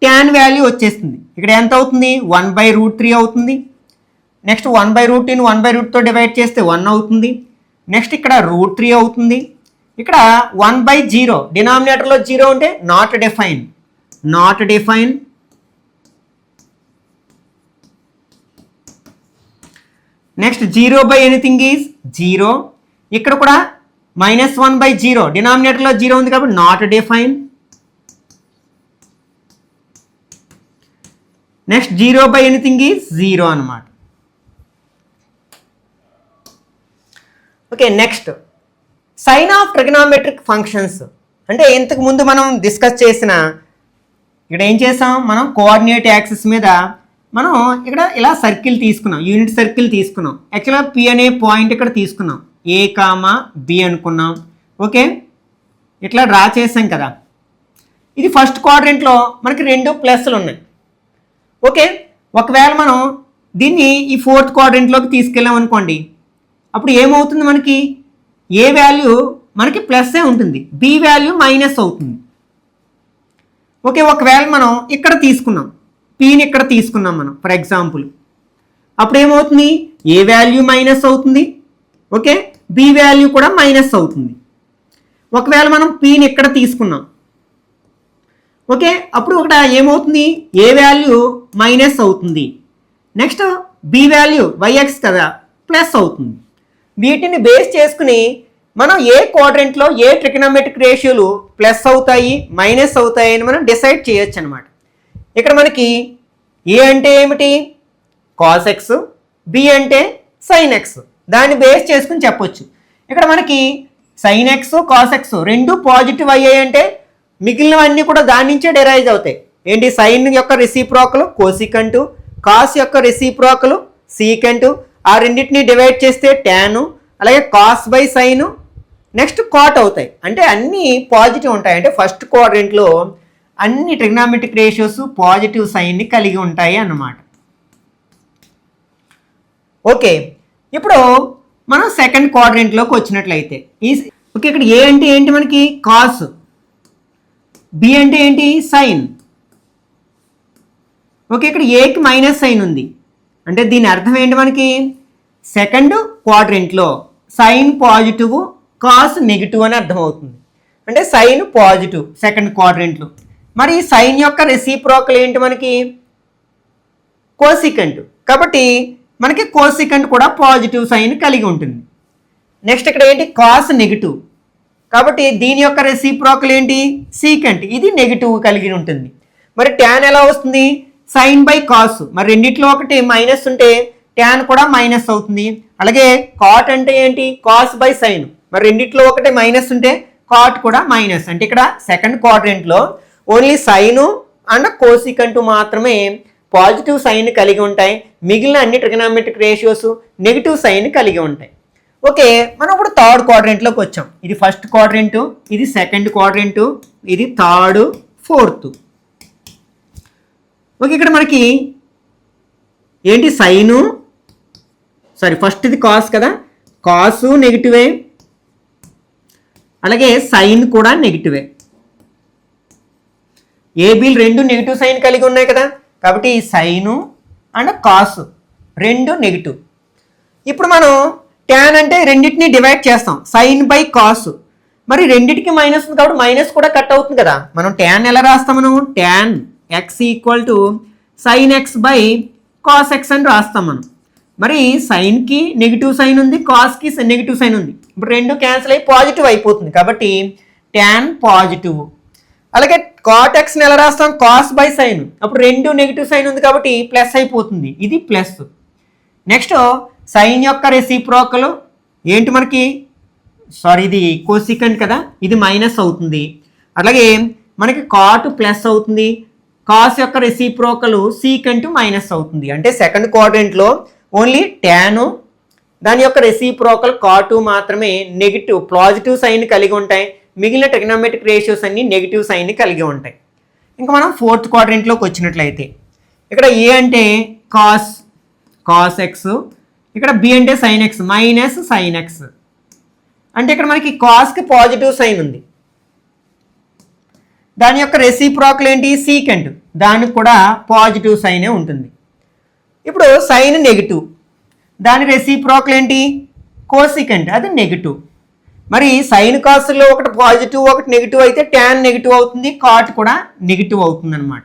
ట్యాన్ వాల్యూ వచ్చేస్తుంది. ఇక్కడ ఎంత అవుతుంది? 1/√3 అవుతుంది. నెక్స్ట్ 1/√2ని 1/√2తో డివైడ్ చేస్తే 1 అవుతుంది. నెక్స్ట్ ఇక్కడ √3 అవుతుంది. ఇక్కడ 1/0 డినామినేటర్లో 0 ఉంటే not define. Next zero by anything is 0. ఇక్కడ కూడా -1/0 డినామినేటర్లో 0 ఉంది కాబట్టి not define. Next zero by anything is 0 అన్నమాట. Okay, next sign of trigonometric functions అంటే ఇంతకు ముందు మనం డిస్కస్ చేసిన, ఇక్కడ ఏం చేసాం మనం? కోఆర్డినేట్ యాక్సిస్ మీద మనం ఇక్కడ ఇలా సర్కిల్ తీసుకున్నాం, యూనిట్ సర్కిల్ తీసుకున్నాం. యాక్చువల్గా పి అనే పాయింట్ ఇక్కడ తీసుకున్నాం, ఏ కామా బి అనుకున్నాం. ఓకే, ఇట్లా డ్రా చేసాం కదా. ఇది ఫస్ట్ క్వాడ్రెంట్లో మనకి 2 ప్లస్లు ఉన్నాయి. ఓకే, ఒకవేళ మనం దీన్ని ఈ ఫోర్త్ క్వాడ్రెంట్లోకి తీసుకెళ్ళాం అనుకోండి, అప్పుడు ఏమవుతుంది, మనకి ఏ వాల్యూ మనకి ప్లస్సే ఉంటుంది, బి వాల్యూ మైనస్ అవుతుంది. ఓకే, ఒకవేళ మనం ఇక్కడ తీసుకున్నాం, పీని ఇక్కడ తీసుకున్నాం మనం ఫర్ ఎగ్జాంపుల్, అప్పుడు ఏమవుతుంది, ఏ వాల్యూ మైనస్ అవుతుంది. ఓకే, బి వాల్యూ కూడా మైనస్ అవుతుంది. ఒకవేళ మనం పీని ఇక్కడ తీసుకున్నాం, ఓకే, అప్పుడు ఇక్కడ ఏమవుతుంది, ఏ వాల్యూ మైనస్ అవుతుంది. నెక్స్ట్ బి వాల్యూ వైఎక్స్ కదా ప్లస్ అవుతుంది. వీటిని బేస్ చేసుకుని మనం ఏ క్వాడ్రెంట్లో ఏ ట్రిగనోమెట్రిక్ రేషియోలు ప్లస్ అవుతాయి మైనస్ అవుతాయి అని మనం డిసైడ్ చేయొచ్చు అనమాట. ఇక్కడ మనకి ఏ అంటే ఏమిటి, కాస్ ఎక్స్, బి అంటే సైన్ ఎక్స్, దాన్ని బేస్ చేసుకుని చెప్పొచ్చు. ఇక్కడ మనకి సైన్ ఎక్స్ కాస్ ఎక్స్ రెండు పాజిటివ్ అయ్యాయి అంటే మిగిలినవన్నీ కూడా దాని నుంచే డెరైజ్ అవుతాయి. ఏంటి, సైన్ యొక్క రెసిప్రోకల్ కోసికంటు, కాస్ యొక్క రెసిప్రోకల్ సీకంటు, ఆ రెండింటిని డివైడ్ చేస్తే ట్యాను, అలాగే cos by sine, next cot అవుతాయి. అంటే అన్నీ పాజిటివ్ ఉంటాయి. అంటే ఫస్ట్ క్వాడ్రెంట్లో అన్ని ట్రిగ్నామెట్రిక్ రేషియోస్ పాజిటివ్ సైన్ని కలిగి ఉంటాయి అన్నమాట. ఓకే, ఇప్పుడు మనం సెకండ్ క్వాడ్రెంట్లోకి వచ్చినట్లయితే ఓకే, ఇక్కడ ఏ అంటే ఏంటి, మనకి కాస్, బి అంటే ఏంటి సైన్. ఓకే, ఇక్కడ ఏకి మైనస్ సైన్ ఉంది అంటే దీని అర్థం ఏంటి, మనకి సెకండ్ క్వాడ్రెంట్లో సైన్ పాజిటివ్ కాస్ నెగిటివ్ అని అర్థమవుతుంది. అంటే సైన్ పాజిటివ్ సెకండ్ క్వాడ్రెంట్లో. మరి సైన్ యొక్క రెసిప్రోకల్ ఏంటి, మనకి కోసికంట్, కాబట్టి మనకి కోసికంట్ కూడా పాజిటివ్ సైన్ కలిగి ఉంటుంది. నెక్స్ట్ ఇక్కడ ఏంటి, కాస్ నెగిటివ్, కాబట్టి దీని యొక్క రెసిప్రోకల్ ఏంటి సీకంట్, ఇది నెగిటివ్ కలిగి ఉంటుంది. మరి ట్యాన్ ఎలా వస్తుంది, సైన్ బై కాస్, మరి రెండిట్లో ఒకటి మైనస్ ఉంటే ట్యాన్ కూడా మైనస్ అవుతుంది. అలాగే కాట్ అంటే ఏంటి, కాస్ బై సైన్, మరి రెండిట్లో ఒకటి మైనస్ ఉంటే కాట్ కూడా మైనస్. అంటే ఇక్కడ సెకండ్ క్వాడ్రెంట్లో ఓన్లీ సైను అండ్ కోసికంటు మాత్రమే పాజిటివ్ సైన్ కలిగి ఉంటాయి. మిగిలిన అన్ని ట్రిగనోమెట్రిక్ రేషియోస్ నెగిటివ్ సైన్ కలిగి ఉంటాయి. ఓకే, మనం ఇప్పుడు థర్డ్ క్వాడ్రెంట్లోకి వచ్చాం. ఇది ఫస్ట్ క్వాడ్రెంటు, ఇది సెకండ్ క్వాడ్రెంటు, ఇది థర్డ్, ఫోర్త్. ఓకే, ఇక్కడ మనకి ఏంటి సైను, ఫస్ట్ ఇది కాస్ కదా, కాసు నెగిటివే, అలాగే సైన్ కూడా నెగిటివే. ఏబీలు రెండు నెగిటివ్ సైన్ కలిగి ఉన్నాయి కదా, కాబట్టి ఈ సైను అండ్ కాసు రెండు నెగిటివ్. ఇప్పుడు మనం ట్యాన్ అంటే రెండింటిని డివైడ్ చేస్తాం, సైన్ బై కాసు, మరి రెండింటికి మైనస్ ఉంది కాబట్టి మైనస్ కూడా కట్ అవుతుంది కదా. మనం ట్యాన్ ఎలా రాస్తాం, మనం tan X equal to sign X by cos X అని రాస్తాం మనం. మరి సైన్కి నెగిటివ్ సైన్ ఉంది, కాస్కి నెగిటివ్ సైన్ ఉంది, ఇప్పుడు రెండు క్యాన్సిల్ అయ్యి పాజిటివ్ అయిపోతుంది కాబట్టి ట్యాన్ పాజిటివ్. అలాగే కాట్ ఎక్స్ని ఎలా రాస్తాం, కాస్ బై సైన్, అప్పుడు రెండు నెగిటివ్ సైన్ ఉంది కాబట్టి ప్లస్ అయిపోతుంది, ఇది ప్లస్. నెక్స్ట్ సైన్ యొక్క రెసిప్రోకల్ ఏంటి, మనకి ఇది కోసికంట్ కదా, ఇది మైనస్ అవుతుంది. అలాగే మనకి కాట్ ప్లస్ అవుతుంది, కాస్ యొక్క రెసిప్రోకల్ సీకంట్ మైనస్ అవుతుంది. అంటే సెకండ్ క్వాడ్రెంట్లో ఓన్లీ ట్యాను దాని యొక్క రెసిప్రోకల్ కాటు మాత్రమే నెగిటివ్ పాజిటివ్ సైన్ కలిగి ఉంటాయి. మిగిలిన ట్రిగనోమెట్రిక్ రేషియోస్ అన్ని నెగిటివ్ సైన్ కలిగి ఉంటాయి. ఇంకా మనం ఫోర్త్ క్వాడ్రెంట్లోకి వచ్చినట్లయితే ఇక్కడ ఏ అంటే కాస్ ఎక్స్, ఇక్కడ బి అంటే sign X minus sign X. అంటే ఇక్కడ మనకి కాస్కి పాజిటివ్ సైన్ ఉంది, దాని యొక్క రెసిప్రోకల్ ఏంటి సీకంట్, దానికి కూడా పాజిటివ్ సైనే ఉంటుంది. ఇప్పుడు సైన్ నెగిటివ్, దాని రెసిప్రోకల్ ఏంటి కోసికంట్, అది నెగిటివ్. మరి సైన్ కాస్లో ఒకటి పాజిటివ్ ఒకటి నెగిటివ్ అయితే ట్యాన్ నెగిటివ్ అవుతుంది, కాట్ కూడా నెగిటివ్ అవుతుంది అనమాట.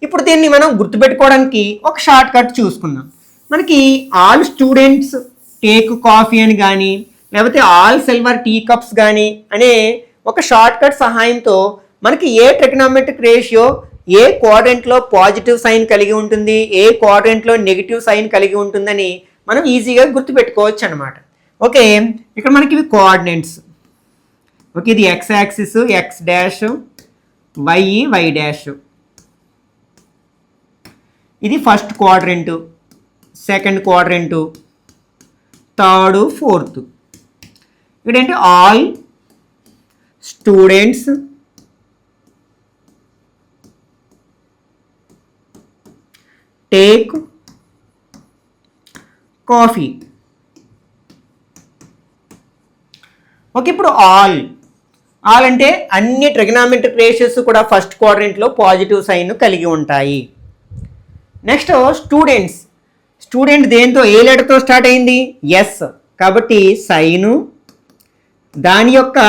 ఇప్పుడు దీన్ని మనం గుర్తుపెట్టుకోవడానికి ఒక షార్ట్ కట్ చూసుకుందాం. మనకి ఆల్ స్టూడెంట్స్ టేక్ కాఫీ అని కానీ లేకపోతే ఆల్ సిల్వర్ టీ కప్స్ కానీ అనే ఒక షార్ట్ కట్ సహాయంతో మనకి ఏ ట్రిగనోమెట్రిక్ రేషియో ఏ క్వాడ్రెంట్లో పాజిటివ్ సైన్ కలిగి ఉంటుంది, ఏ క్వాడ్రెంట్లో నెగిటివ్ సైన్ కలిగి ఉంటుందని మనం ఈజీగా గుర్తుపెట్టుకోవచ్చు అనమాట. ఓకే, ఇక్కడ మనకి ఇవి కోఆర్డినేట్స్. ఓకే, ఇది x axis x dash, y dash. ఇది first quadrant, second quadrant, third, fourth. ఇక్కడ ఏంటి all students take coffee. Okay, ఇప్పుడు ఆల్ అంటే అన్ని ట్రిగనామెట్రిక్ రేషియోస్ కూడా ఫస్ట్ క్వాడ్రెంట్లో పాజిటివ్ సైన్ కలిగి ఉంటాయి. నెక్స్ట్ స్టూడెంట్ దేంతో, ఏ లెటర్తో స్టార్ట్ అయింది? ఎస్. కాబట్టి సైను, దాని యొక్క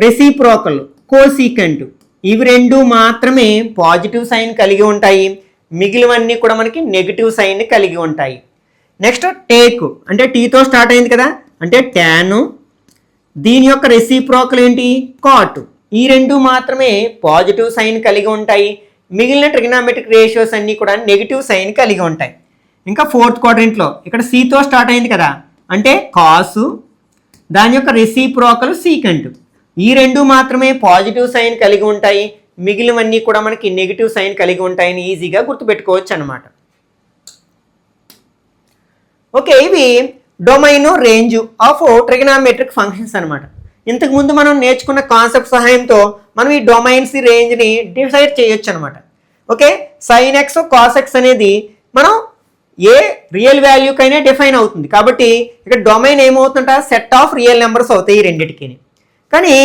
రెసిప్రోకల్, కోసీకెంట్, ఇవి రెండు మాత్రమే పాజిటివ్ సైన్ కలిగి ఉంటాయి. మిగిలినవన్నీ కూడా మనకి నెగిటివ్ సైన్ కలిగి ఉంటాయి. నెక్స్ట్ టేక్ అంటే టీతో స్టార్ట్ అయింది కదా, అంటే ట్యాను, దీని యొక్క రెసిప్రోకల్ ఏంటి? కాట్. ఈ రెండు మాత్రమే పాజిటివ్ సైన్ కలిగి ఉంటాయి. మిగిలిన ట్రిగనామెట్రిక్ రేషియోస్ అన్నీ కూడా నెగిటివ్ సైన్ కలిగి ఉంటాయి. ఇంకా ఫోర్త్ క్వాడ్రెంట్లో ఇక్కడ సితో స్టార్ట్ అయింది కదా, అంటే కాసు, దాని యొక్క రెసిప్రోకల్ సీకెంట్, ఈ రెండు మాత్రమే పాజిటివ్ సైన్ కలిగి ఉంటాయి. మిగిలినవన్నీ కూడా మనకి నెగిటివ్ సైన్ కలిగి ఉంటాయని ఈజీగా గుర్తుపెట్టుకోవచ్చు అనమాట. ఓకే, ఇవి domain range of trigonometric functions అనమాట. ఇంతకుముందు మనం నేర్చుకున్న కాన్సెప్ట్ సహాయంతో మనం ఈ డొమైన్స్ రేంజ్ని డిసైడ్ చేయొచ్చు అనమాట. Okay, sine x cos x అనేది మనం ఏ రియల్ వాల్యూకైనా డిఫైన్ అవుతుంది. కాబట్టి ఇక్కడ డొమైన్ ఏమవుతుంట, సెట్ ఆఫ్ రియల్ నెంబర్స్ అవుతాయి ఈ రెండింటికి. కానీ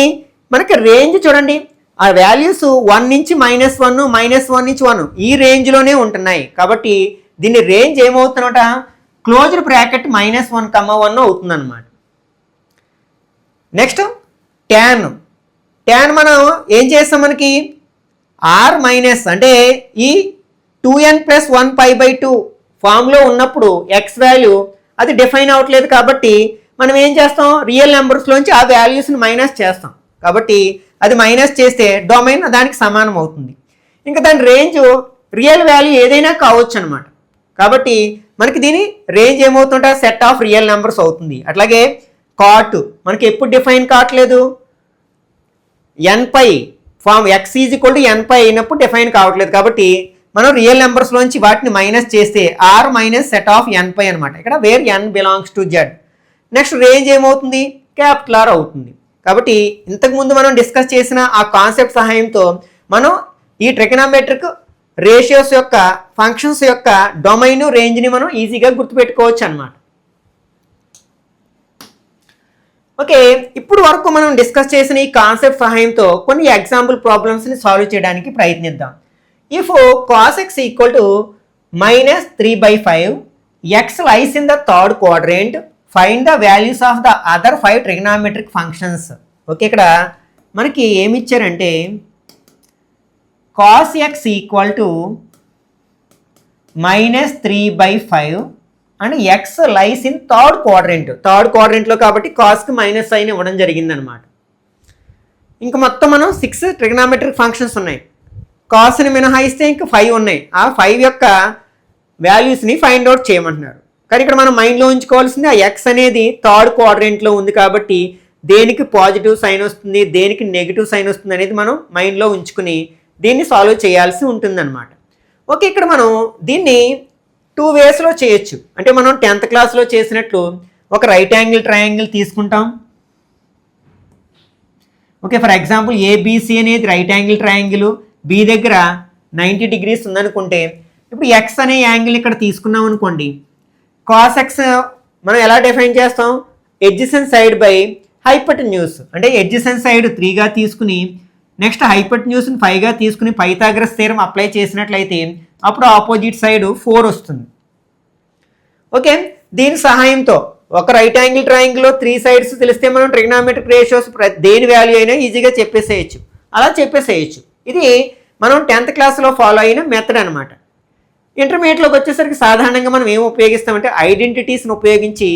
మనకి రేంజ్ చూడండి, ఆ వాల్యూస్ 1 నుంచి -1, -1 నుంచి 1 ఈ రేంజ్లోనే ఉంటున్నాయి. కాబట్టి దీని రేంజ్ ఏమవుతుందట, క్లోజ్డ్ బ్రాకెట్ -1, 1 అవుతుంది అనమాట. నెక్స్ట్ ట్యాన్ మనం ఏం చేస్తాం, మనకి ఆర్ మైనస్ అంటే ఈ 2n+1π/2 ఫామ్లో ఉన్నప్పుడు ఎక్స్ వాల్యూ అది డిఫైన్ అవ్వట్లేదు. కాబట్టి మనం ఏం చేస్తాం, రియల్ నెంబర్స్లోంచి ఆ వాల్యూస్ని మైనస్ చేస్తాం. కాబట్టి అది మైనస్ చేస్తే డొమైన్ దానికి సమానం అవుతుంది. ఇంకా దాని రేంజ్ రియల్ వాల్యూ ఏదైనా కావచ్చు అనమాట. కాబట్టి మనకి దీని రేంజ్ ఏమవుతుంటే సెట్ ఆఫ్ రియల్ నెంబర్స్ అవుతుంది. అట్లాగే కాట్ మనకి ఎప్పుడు డిఫైన్ కావట్లేదు, n pi form x is equal to n pi అయినప్పుడు డిఫైన్ కావట్లేదు. కాబట్టి మనం రియల్ నెంబర్స్లోంచి వాటిని మైనస్ చేస్తే R minus set of n pi అనమాట. ఇక్కడ where n belongs to Z. Next range ఏమవుతుంది, క్యాపిటల్ ఆర్ అవుతుంది. కాబట్టి ఇంతకుముందు మనం డిస్కస్ చేసిన ఆ కాన్సెప్ట్ సహాయంతో మనం ఈ ట్రిగనామెట్రిక్ రేషియోస్ యొక్క ఫంక్షన్స్ యొక్క డొమైన్ రేంజ్ని మనం ఈజీగా గుర్తుపెట్టుకోవచ్చు అనమాట. ఓకే, ఇప్పుడు వరకు మనం డిస్కస్ చేసిన ఈ కాన్సెప్ట్ సహాయంతో కొన్ని ఎగ్జాంపుల్ ప్రాబ్లమ్స్ని సాల్వ్ చేయడానికి ప్రయత్నిద్దాం. If cos x equal to -3/5, x lies in the third quadrant, find the values of the other 5 trigonometric functions. Okay, ఇక్కడ మనకి ఏమి ఇచ్చారంటే cos x equal to -3/5 and x lies in third క్వాడ్రెంట్లో కాబట్టి కాస్కి మైనస్ సైన్ ఇవ్వడం జరిగిందనమాట. ఇంకా మొత్తం మనం 6 ట్రిగనామెట్రిక్ ఫంక్షన్స్ ఉన్నాయి. కాస్ని మినహాయిస్తే ఇంకా 5 ఉన్నాయి. ఆ 5 యొక్క వాల్యూస్ని ఫైండ్ అవుట్ చేయమంటున్నారు. కానీ ఇక్కడ మనం మైండ్లో ఉంచుకోవాల్సింది ఆ ఎక్స్ అనేది థర్డ్ క్వాడ్రెంట్లో ఉంది కాబట్టి దేనికి పాజిటివ్ సైన్ వస్తుంది, దేనికి నెగిటివ్ సైన్ వస్తుంది అనేది మనం మైండ్లో ఉంచుకుని దీన్ని సాల్వ్ చేయాల్సి ఉంటుందన్నమాట. ఓకే, ఇక్కడ మనం దీన్ని 2 వేస్లో చేయొచ్చు. అంటే మనం 10th క్లాస్లో చేసినట్లు ఒక రైట్ యాంగిల్ ట్రయాంగిల్ తీసుకుంటాం. ఓకే, ఫర్ ఎగ్జాంపుల్ ఏబిసి అనేది రైట్ యాంగిల్ ట్రయాంగిల్, బి దగ్గర 90 degrees ఉందనుకుంటే ఇప్పుడు ఎక్స్ అనే యాంగిల్ ఇక్కడ తీసుకున్నాం అనుకోండి. కాస్ ఎక్స్ మనం ఎలా డిఫైన్ చేస్తాం, ఎడ్జసెంట్ సైడ్ బై హైపోటెన్యూస్, అంటే ఎడ్జసెంట్ సైడ్ 3గా తీసుకుని నెక్స్ట్ హైపోటెన్యూస్ని 5గా తీసుకుని పైథాగరస్ థీరం అప్లై చేసినట్లయితే అప్పుడు ఆపోజిట్ సైడ్ 4 వస్తుంది. ఓకే, దీని సహాయంతో ఒక రైట్ యాంగిల్ ట్రయాంగిల్లో 3 sides తెలిస్తే మనం ట్రిగనామెట్రిక్ రేషియోస్ దేని వాల్యూ అయినా ఈజీగా చెప్పేసేయచ్చు. అలా చెప్పేసేయచ్చు. ఇది మనం 10th క్లాస్లో ఫాలో అయిన మెథడ్ అనమాట. ఇంటర్మీడియట్లోకి వచ్చేసరికి సాధారణంగా మనం ఏం ఉపయోగిస్తామంటే ఐడెంటిటీస్ని ఉపయోగించి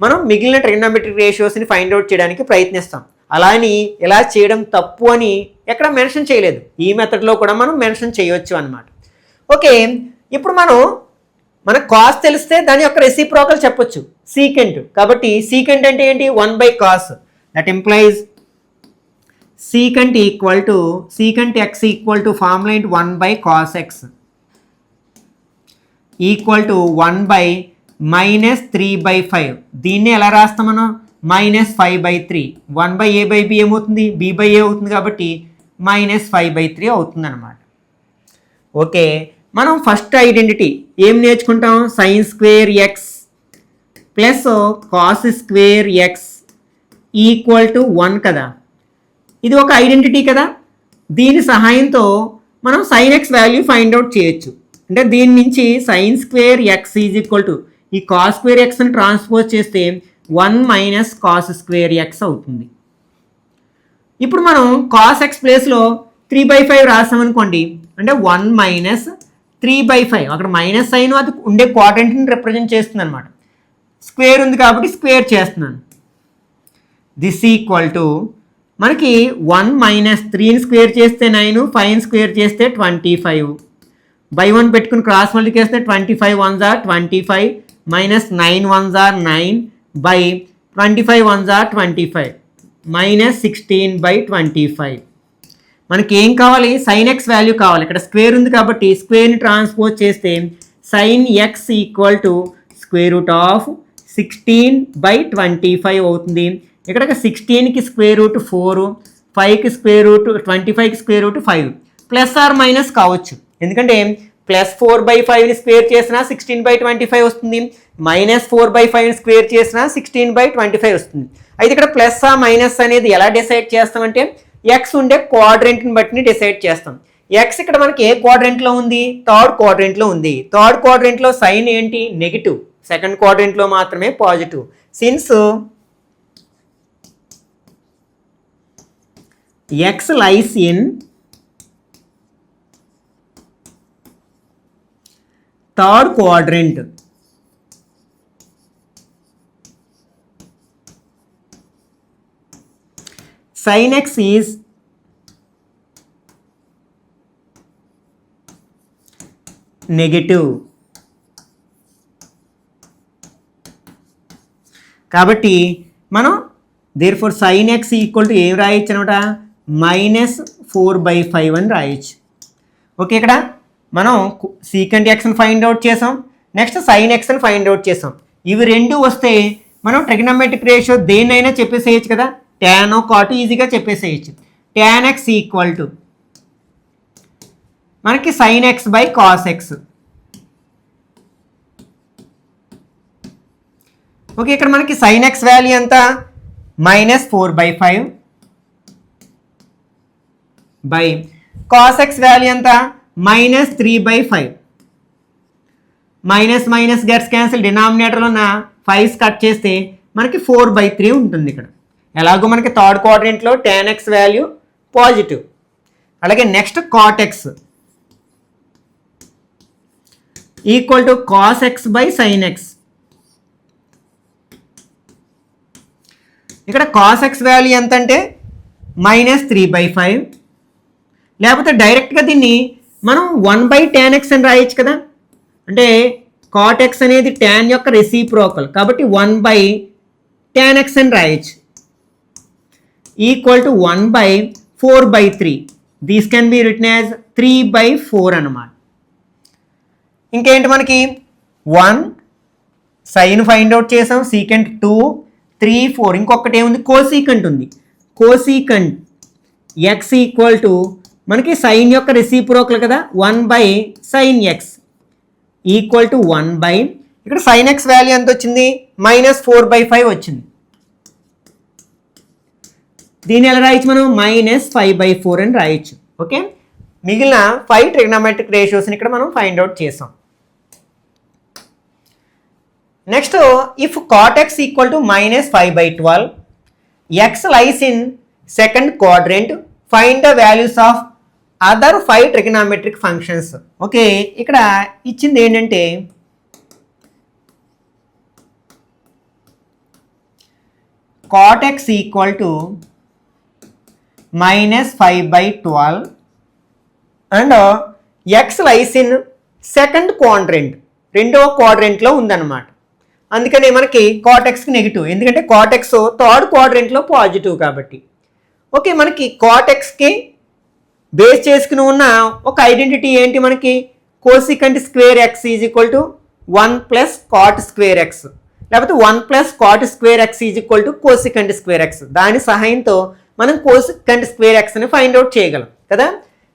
మనం మిగిలిన ట్రిగనామెట్రిక్ రేషియోస్ని ఫైండ్ అవుట్ చేయడానికి ప్రయత్నిస్తాం. అలా అని ఇలా చేయడం తప్పు అని ఎక్కడ మెన్షన్ చేయలేదు. ఈ మెథడ్లో కూడా మనం మెన్షన్ చేయవచ్చు అనమాట. ఓకే, ఇప్పుడు మన కాస్ తెలిస్తే దాని యొక్క రెసిప్రోకల్ చెప్పొచ్చు సీకెంట్. కాబట్టి సీకెంట్ అంటే ఏంటి, 1/cos. That implies secant x equal to formula ఏంటి 1/cos x. Equal to 1/-3/5. దీన్ని ఎలా రాస్తాం మనం? -5/3. 1/a/b ఏమవుతుంది? b/a అవుతుంది కాబట్టి -5/3 అవుతుంది అనమాట. ఓకే, మనం ఫస్ట్ ఐడెంటిటీ ఏం నేర్చుకుంటాం? sin square x plus cos square x equal to 1 కదా. ఇది ఒక ఐడెంటిటీ కదా. దీని సహాయంతో మనం sin x value find out చేయొచ్చు. అంటే దీని నుంచి sin square x is equal to ఈ కాస్ స్క్వేర్ ఎక్స్ని ట్రాన్స్పోజ్ చేస్తే 1 - cos స్క్వేర్ ఎక్స్ అవుతుంది. ఇప్పుడు మనం కాస్ ఎక్స్ ప్లేస్లో 3/5 రాసామనుకోండి, అంటే 1 - 3/5. అక్కడ మైనస్ సైన్ అది ఉండే క్వాడ్రంట్ని రిప్రజెంట్ చేస్తుంది అనమాట. స్క్వేర్ ఉంది కాబట్టి స్క్వేర్ చేస్తున్నాను. దిస్ ఈక్వల్ టు మనకి 1 - 3ని స్క్వేర్ చేస్తే 9, 5ని స్క్వేర్ చేస్తే 25. బై 1 పెట్టుకుని క్రాస్ మల్టిప్లై చేస్తే 25 1s are 25 - 9 1s are 9 by 25 1s are 25 -16/25. మనకి ఏం కావాలి? sin x వాల్యూ కావాలి. ఇక్కడ స్క్వేర్ ఉంది కాబట్టి స్క్వేర్ని ట్రాన్స్పోజ్ చేస్తే sin x ఈక్వల్ టు √16/25 అవుతుంది. ఇక్కడ 16కి స్క్వేర్ రూట్ 4, 5కి స్క్వేర్ రూట్ 25కి square root 5. Plus or minus కావచ్చు, ఎందుకంటే +4/5ని స్క్వేర్ చేసినా 16/25 వస్తుంది, -4/5ని స్క్వేర్ చేసినా 16/25 వస్తుంది. అయితే ఇక్కడ ప్లస్ ఆ మైనస్ అనేది ఎలా డిసైడ్ చేస్తామంటే ఎక్స్ ఉండే క్వాడ్రెంట్ని బట్టి డిసైడ్ చేస్తాం. ఎక్స్ ఇక్కడ మనకి ఏ క్వాడ్రెంట్లో ఉంది? థర్డ్ క్వాడ్రెంట్లో ఉంది. థర్డ్ క్వాడ్రెంట్లో సైన్ ఏంటి? నెగిటివ్. సెకండ్ క్వాడ్రెంట్లో మాత్రమే positive. Since x lies in third quadrant, sin x is negative. కాబట్టి మనం therefore sin x equal to ఏం రాయొచ్చు అనమాట? -4/5 అని రాయొచ్చు. ఓకే, ఇక్కడ మనం సీకెంట్ ఎక్స్ని ఫైండ్ అవుట్ చేసాం, నెక్స్ట్ sin xని ఫైండ్ అవుట్ చేసాం. ఇవి రెండు వస్తే మనం ట్రిగ్నోమెట్రిక్ రేషియో దేన్నైనా చెప్పేసేయచ్చు కదా. tan cot ఈజీగా చెప్పేసేయచ్చు. tan x ఈక్వల్ టు మనకి sin x by cos x. Okay, ఇక్కడ మనకి sin x వాల్యూ ఎంత? -4/5 బై cos x వాల్యూ ఎంత? -3/5. మైనస్ గెట్స్ క్యాన్సిల్, డినామినేటర్లో ఉన్న 5s కట్ చేస్తే మనకి 4/3 ఉంటుంది. ఇక్కడ ఎలాగో మనకి థర్డ్ క్వాడ్రెంట్లో tan x వాల్యూ పాజిటివ్. అలాగే next cot x equal to cos x by sin x. ఇక్కడ cos x వాల్యూ ఎంత అంటే -3/5, లేకపోతే డైరెక్ట్గా దీన్ని మనం 1/tan x అని రాయొచ్చు కదా. అంటే cot x అనేది tan యొక్క రెసిప్రోకల్ కాబట్టి 1/tan x అని రాయొచ్చు. Equal to 1/4/3. These can be written as 3/4 అన్నమాట. ఇంకేంటి మనకి 1 సైన్ ఫైండ్ అవుట్ చేసాం, సీకెంట్ 2 3 4. ఇంకొకటి ఏముంది? కోసీకెంట్ ఉంది. కోసీకెంట్ x ఈక్వల్ టు మనకి సైన్ యొక్క రెసిప్రోకల్ కదా 1/sin x ఈక్వల్ టు 1 ఇక్కడ sin x వాల్యూ ఎంత వచ్చింది? -4/5 వచ్చింది. దీన్ని ఎలా రాయొచ్చు మనం? -5/4 అని రాయొచ్చు. ఓకే, మిగిలిన 5 ట్రిగ్నోమెట్రిక్ రేషియోస్ని ఇక్కడ మనం ఫైండ్ అవుట్ చేసాం. Next if cot x equal to -5/12, x lies in second quadrant, find the values of other 5 trigonometric functions. Okay, ఇక్కడ ఇచ్చింది ఏంటంటే cot x equal to -5/12 and x lies in second quadrant, రెండవ క్వాడ్రెంట్లో ఉందన్నమాట. అందుకనే మనకి cot xకి negative, ఎందుకంటే cot x third క్వాడ్రెంట్లో పాజిటివ్ కాబట్టి. ఓకే, మనకి cot xకి బేస్ చేసుకుని ఉన్న ఒక ఐడెంటిటీ ఏంటి? మనకి cosecant square x is equal to 1 plus cot square x, లేకపోతే 1 plus cot square x is equal to cosecant square x. దాని సహాయంతో మనం కోసికంట్ స్క్వేర్ ఎక్స్ని ఫైండ్ అవుట్ చేయగలం కదా.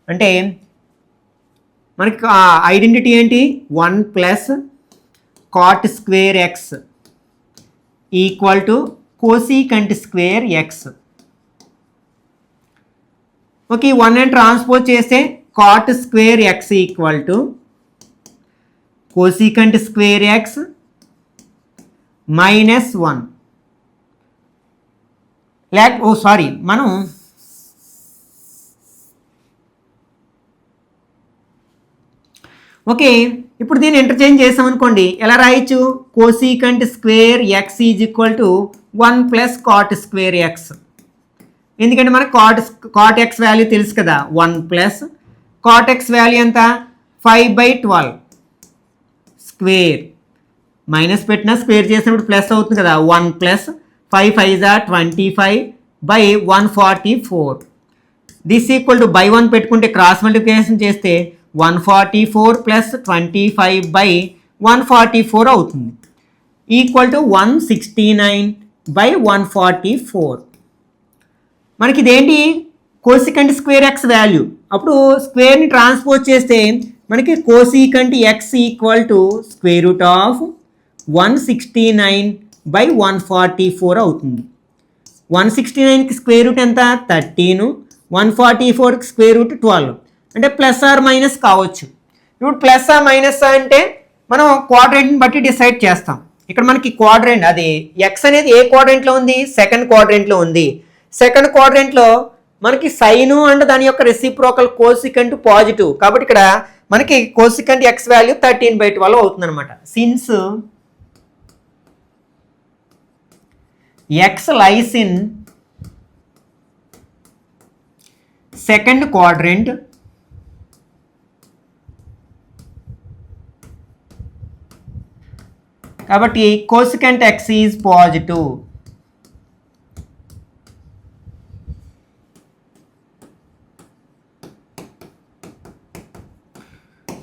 అంటే మనకి ఐడెంటిటీ ఏంటి, 1 plus cot square x equal to cosecant square X. Okay, 1 అని ట్రాన్స్పోజ్ చేస్తే cot square x equal to cosecant square x minus 1. మనం ఓకే ఇప్పుడు దీన్ని ఇంటర్చేంజ్ చేసామనుకోండి, ఎలా రాయొచ్చు, cosecant square x is equal to 1 plus cot square x. ఎందుకంటే మనకు కాట్ ఎక్స్ వాల్యూ తెలుసు కదా, 1 ప్లస్ కాట్ ఎక్స్ వాల్యూ ఎంత, 5/12 స్క్వేర్. మైనస్ పెట్టినా స్క్వేర్ చేసినప్పుడు ప్లస్ అవుతుంది కదా, 1 plus 5 5 25/144. This equal to buy 1 పెట్టుకుంటే క్రాస్ మల్టిప్లికేషన్ చేస్తే 144 ప్లస్ 25/144 అవుతుంది, ఈక్వల్ టు 169/144. మనకి ఇదేంటి, కోసికంట్ స్క్వేర్ ఎక్స్ వాల్యూ. అప్పుడు స్క్వేర్ని ట్రాన్స్పోజ్ చేస్తే మనకి cosecant x equal to square root of 169/144 అవుతుంది. 169కి స్క్వేర్ రూట్ ఎంత, 13, 144కి స్క్వేర్ రూట్ 12, అంటే ప్లస్ ఆర్ మైనస్ కావచ్చు. ఇప్పుడు ప్లస్ ఆర్ మైనస్ అంటే మనం క్వాడ్రెంట్ని బట్టి డిసైడ్ చేస్తాం. ఇక్కడ మనకి క్వాడ్రెంట్, అది ఎక్స్ అనేది ఏ క్వాడ్రెంట్లో ఉంది, సెకండ్ క్వాడ్రెంట్లో ఉంది. సెకండ్ క్వాడ్రెంట్లో మనకి సైను అండ్ దాని యొక్క రెసిప్రోకల్ కోసికంట్ పాజిటివ్, కాబట్టి ఇక్కడ మనకి కోసికంట్ ఎక్స్ వాల్యూ 13/12 అవుతుంది అనమాట. Since x lies in second quadrant, కాబట్టి cosecant x is positive.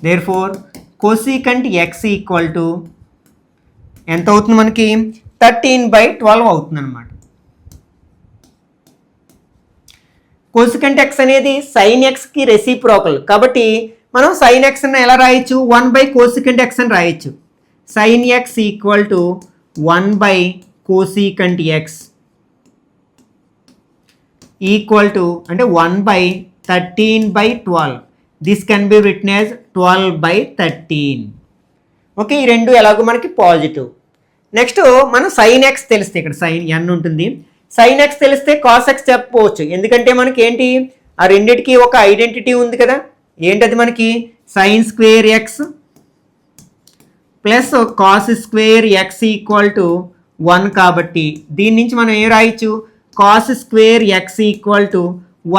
Therefore cosecant x equal to ఎంత అవుతుంది మనకి, 13/12 అవుతుంది అనమాట. కోసికంట్ ఎక్స్ అనేది సైన్ ఎక్స్కి రెసిప్రోకల్, కాబట్టి మనం సైన్ ఎక్స్ అని ఎలా రాయొచ్చు, 1/కోసికంట్ ఎక్స్ అని రాయొచ్చు. Sine x equal to 1/కోసికంట్ x equal to అంటే 1/13/12. This can be written as 12/13. Okay, ఈ రెండు ఎలాగో మనకి పాజిటివ్. నెక్స్ట్ మనం సైన్ ఎక్స్ తెలిస్తే, ఇక్కడ సైన్ ఎన్ ఉంటుంది, సైన్ ఎక్స్ తెలిస్తే కాస్ ఎక్స్ చెప్పవచ్చు. ఎందుకంటే మనకి ఏంటి, ఆ రెండిటికి ఒక ఐడెంటిటీ ఉంది కదా. ఏంటది మనకి, sign square x plus cos square x equal to 1. కాబట్టి దీని నుంచి మనం ఏం రాయొచ్చు, cos square x equal to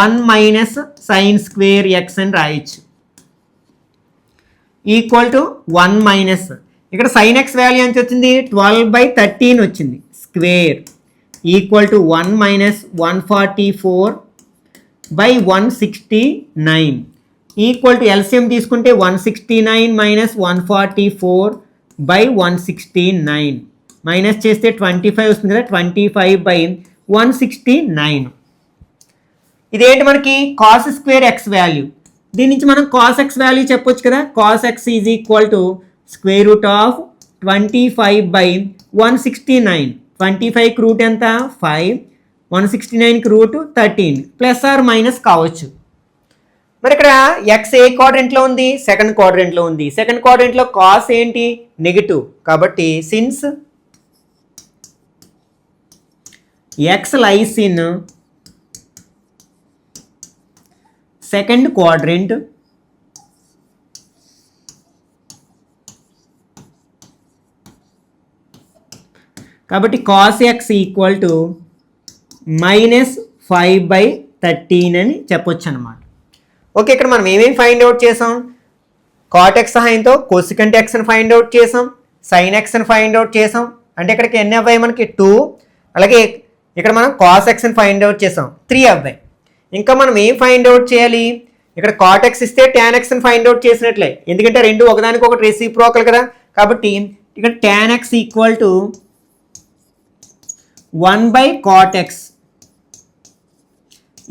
1 minus sine square x అని రాయొచ్చు, ఈక్వల్ టు 1 మైనస్, ఇక్కడ సైన్ ఎక్స్ వాల్యూ ఎంత వచ్చింది, 12/13 వచ్చింది square, equal to 1 minus 144/169, equal to LCM తీసుకుంటే 169 మైనస్ 144/169, మైనస్ చేస్తే 25 వస్తుంది కదా, 25/169. ఇదేంటి మనకి కాస్ స్క్వేర్ ఎక్స్ వాల్యూ. దీని నుంచి మనం కాస్ ఎక్స్ వాల్యూ చెప్పొచ్చు కదా, cos x is equal to square root of 25/169. 25కి రూట్ ఎంత, 5, 169కి రూట్ 13, ప్లస్ ఆర్ మైనస్ కావచ్చు. మరి ఇక్కడ ఎక్స్ ఏ క్వాడ్రెంట్లో ఉంది, సెకండ్ క్వాడ్రెంట్లో ఉంది. సెకండ్ క్వాడ్రెంట్లో కాస్ ఏంటి, నెగిటివ్, కాబట్టి since x lies in second quadrant, కాబట్టి కాస్ ఎక్స్ ఈక్వల్ టు -5/13 అని చెప్పొచ్చు అనమాట. ఓకే, ఇక్కడ మనం ఏమేమి ఫైండ్ అవుట్ చేసాం, కాట్ ఎక్స్ సహాయంతో కోసికంట్ ఎక్స్ని ఫైండ్ అవుట్ చేసాం, సైన్ ఎక్స్ని ఫైండ్ అవుట్ చేసాం. అంటే ఇక్కడికి ఎన్ని అవ్వాయి మనకి, 2. అలాగే ఇక్కడ మనం కాస్ ఎక్స్ని ఫైండ్ అవుట్ చేసాం, 3 అవ్వాయి. ఇంకా మనం ఏం ఫైండ్ అవుట్ చేయాలి, ఇక్కడ cot x ఇస్తే tan x ని ఫైండ్ అవుట్ చేసినట్లే, ఎందుకంటే రెండు ఒకదానికి ఒకటి రెసిప్రోకల్ కదా. కాబట్టి ఇక్కడ tan x equal to 1/cot x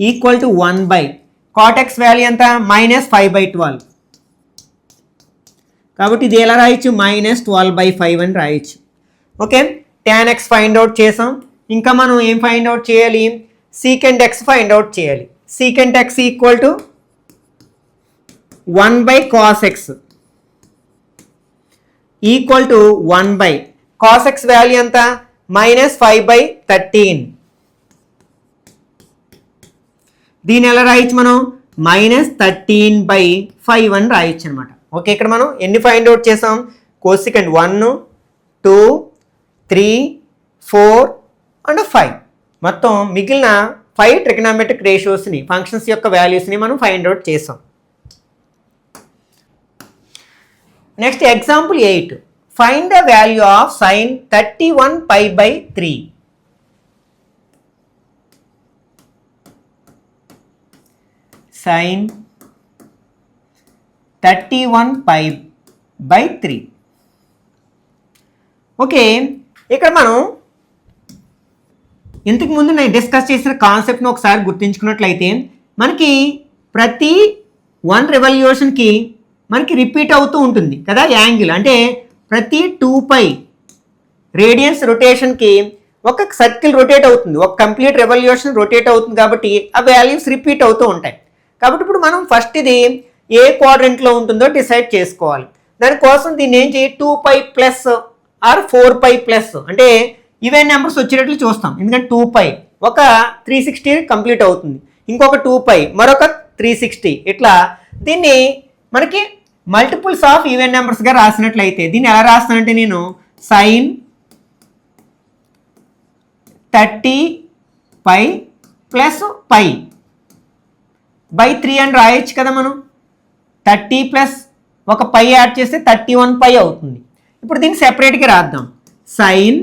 equal to 1 cot x value ఎంత -5/12. కాబట్టి ఇది ఎలా రాయొచ్చు -12/5 అని రాయొచ్చు. Okay, tan x find out చేసాం. ఇంకా మనం ఏం ఫైండ్ అవుట్ చేయాలి, secant x ఫైండ్ అవుట్ చేయాలి. secant x equal to 1/cos x equal to 1 cos x value ఎంత -5/13. దీని ఎలా రాయొచ్చు మనం -13/5 అని రాయొచ్చు అనమాట. ఓకే, ఇక్కడ మనం ఎన్ని ఫైండ్ అవుట్ చేసాం, కోసికెంట్ 1 2 3 4 అండ్ 5, మొత్తం మిగిలిన 5 ట్రిగనామెట్రిక్ రేషియోస్ని ఫంక్షన్స్ యొక్క వాల్యూస్ని మనం ఫైండ్ అవుట్ చేసాం. Next example 8, find the value of sin 31π/3. sin 31π/3. ఓకే, ఇక్కడ మనం ఇంతకు ముందు నేను డిస్కస్ చేసిన కాన్సెప్ట్ని ఒకసారి గుర్తుంచుకున్నట్లయితే మనకి ప్రతి 1 రెవల్యూషన్కి మనకి రిపీట్ అవుతూ ఉంటుంది కదా యాంగిల్, అంటే ప్రతి 2π రేడియన్స్ రొటేషన్కి ఒక సర్కిల్ రొటేట్ అవుతుంది, ఒక కంప్లీట్ రెవల్యూషన్ రొటేట్ అవుతుంది. కాబట్టి ఆ వాల్యూస్ రిపీట్ అవుతూ ఉంటాయి. కాబట్టి ఇప్పుడు మనం ఫస్ట్ ఇది ఏ క్వాడ్రంట్లో ఉంటుందో డిసైడ్ చేసుకోవాలి. దానికోసం దీన్ని ఏం చేయి 2π ప్లస్ ఆర్ 4π ప్లస్, అంటే ఈవెన్ నెంబర్స్ వచ్చేటట్లు చూస్తాం. ఎందుకంటే 2π ఒక 360 కంప్లీట్ అవుతుంది, ఇంకొక 2π మరొక 360, ఇట్లా దీన్ని మనకి మల్టిపుల్స్ ఆఫ్ ఈవెన్ నెంబర్స్గా రాసినట్లయితే దీన్ని ఎలా రాస్తానంటే నేను sin 30π ప్లస్ π/3 అని రాయొచ్చు కదా. మనం 30 ప్లస్ ఒక π యాడ్ చేస్తే 31π అవుతుంది. ఇప్పుడు దీన్ని సెపరేట్గా రాద్దాం, sin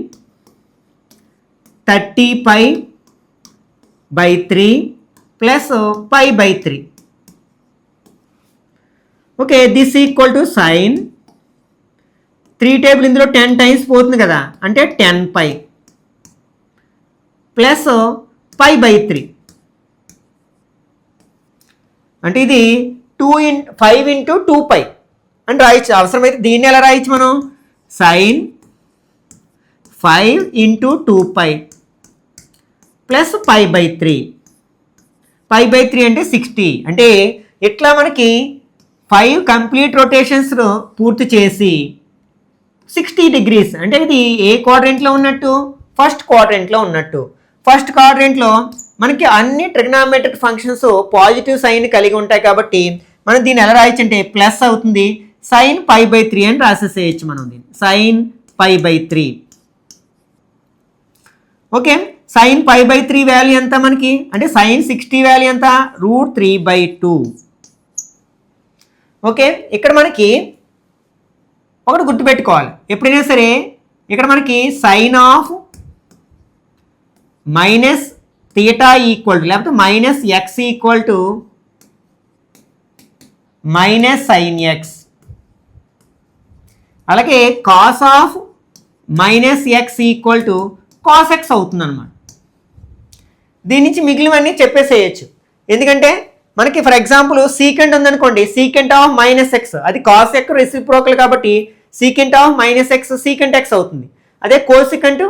30π/3 plus π/3. Okay, this equal to sin 3 table ఇందులో 10 టైమ్స్ పోతుంది కదా, అంటే 10π ప్లస్ π/3, అంటే ఇది 5 ఇంటూ 2π అని రాయొచ్చు. అవసరమైతే దీన్ని ఎలా రాయొచ్చు మనం sin 5 ఇంటూ 2π ప్లస్ π/3. π/3 అంటే 60, అంటే ఇట్లా మనకి 5 కంప్లీట్ రొటేషన్స్ పూర్తి చేసి 60 డిగ్రీస్, అంటే ఇది ఏ క్వాడ్రెంట్లో ఉన్నట్టు, ఫస్ట్ క్వాడ్రెంట్లో ఉన్నట్టు. ఫస్ట్ క్వాడ్రెంట్లో మనకి అన్ని ట్రిగనామెట్రిక్ ఫంక్షన్స్ పాజిటివ్ సైన్ కలిగి ఉంటాయి. కాబట్టి మనం దీన్ని ఎలా రాయొచ్చు అంటే ప్లస్ అవుతుంది, sin π/3 అని రాసేసేయచ్చు మనం దీన్ని sin π/3. ఓకే, sin π/3 వాల్యూ ఎంత మనకి, అంటే sin 60 వాల్యూ ఎంత √3/2. ఓకే, ఇక్కడ మనకి ఒకటి గుర్తుపెట్టుకోవాలి, ఎప్పుడైనా సరే ఇక్కడ మనకి sine of minus theta equal to లేకపోతే -x equal to -sin x, అలాగే cos of -x equal to cos x అవుతుంది అనమాట. దీని నుంచి మిగిలినవన్నీ చెప్పేసేయచ్చు, ఎందుకంటే మనకి ఫర్ ఎగ్జాంపుల్ సీకెంట్ ఉందనుకోండి, సీకెంట్ ఆఫ్ -x అది కాస్ x రెసిప్రోకల్ కాబట్టి secant of -x secant x అవుతుంది. అదే cosecant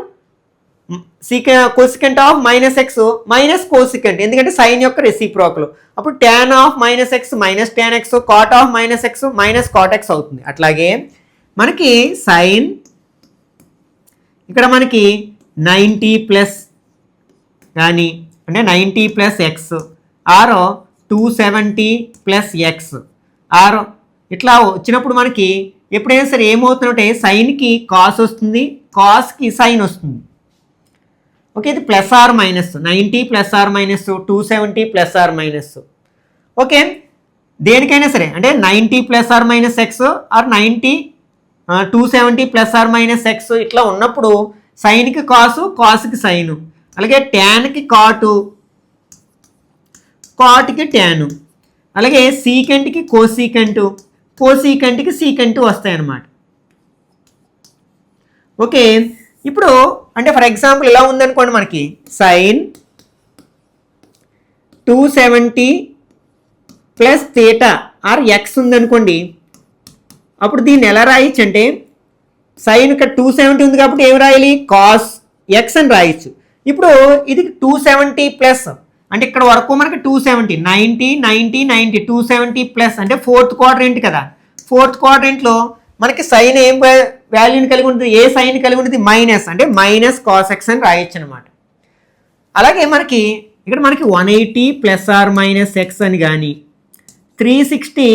of -x minus cosecant, ఎందుకంటే సైన్ యొక్క రెసిప్రోకల్, అప్పుడు tan of -x minus tan x, cot of -x minus cot x అవుతుంది. అట్లాగే మనకి సైన్ ఇక్కడ మనకి 90 ప్లస్ కానీ అంటే 90 plus x or 270 plus x or ఇట్లా వచ్చినప్పుడు మనకి ఎప్పుడైనా సరే ఏమవుతుందంటే సైన్కి కాస్ వస్తుంది, కాస్కి సైన్ వస్తుంది. ఓకే, ఇది plus or minus 90 plus or minus 270 plus or minus. Okay, దేనికైనా సరే అంటే 90 plus or minus x or 270 plus or minus x ఇట్లా ఉన్నప్పుడు సైన్కి కాసు, కాస్కి సైను, అలాగే ట్యాన్కి కాటు, కాట్కి ట్యాను. అలాగే సీకెంట్కి కోసీకెంట్కి సీకెంట్ వస్తాయి అన్నమాట. ఓకే, ఇప్పుడు అంటే ఫర్ ఎగ్జాంపుల్ ఇలా ఉందనుకోండి, మనకి sine 270 plus theta or x ఉందనుకోండి, అప్పుడు దీన్ని ఎలా రాయొచ్చు అంటే సైన్ ఇక్కడ 270 ఉంది కాబట్టి ఏం రాయాలి, కాస్ ఎక్స్ అని రాయొచ్చు. ఇప్పుడు ఇది 270 ప్లస్ అంటే ఇక్కడ వరకు మనకి 270 90 90 90 270 ప్లస్ అంటే ఫోర్త్ క్వాడ్రెంట్ కదా. ఫోర్త్ క్వాడ్రెంట్లో మనకి సైన్ ఏం వాల్యూని కలిగి ఉంటుంది, ఏ సైన్ కలిగి ఉంటుంది, మైనస్ అంటే మైనస్ కాస్ ఎక్స్ అని రాయొచ్చు అనమాట. అలాగే మనకి ఇక్కడ మనకి 180 ప్లస్ ఆర్ మైనస్ ఎక్స్ అని కానీ 360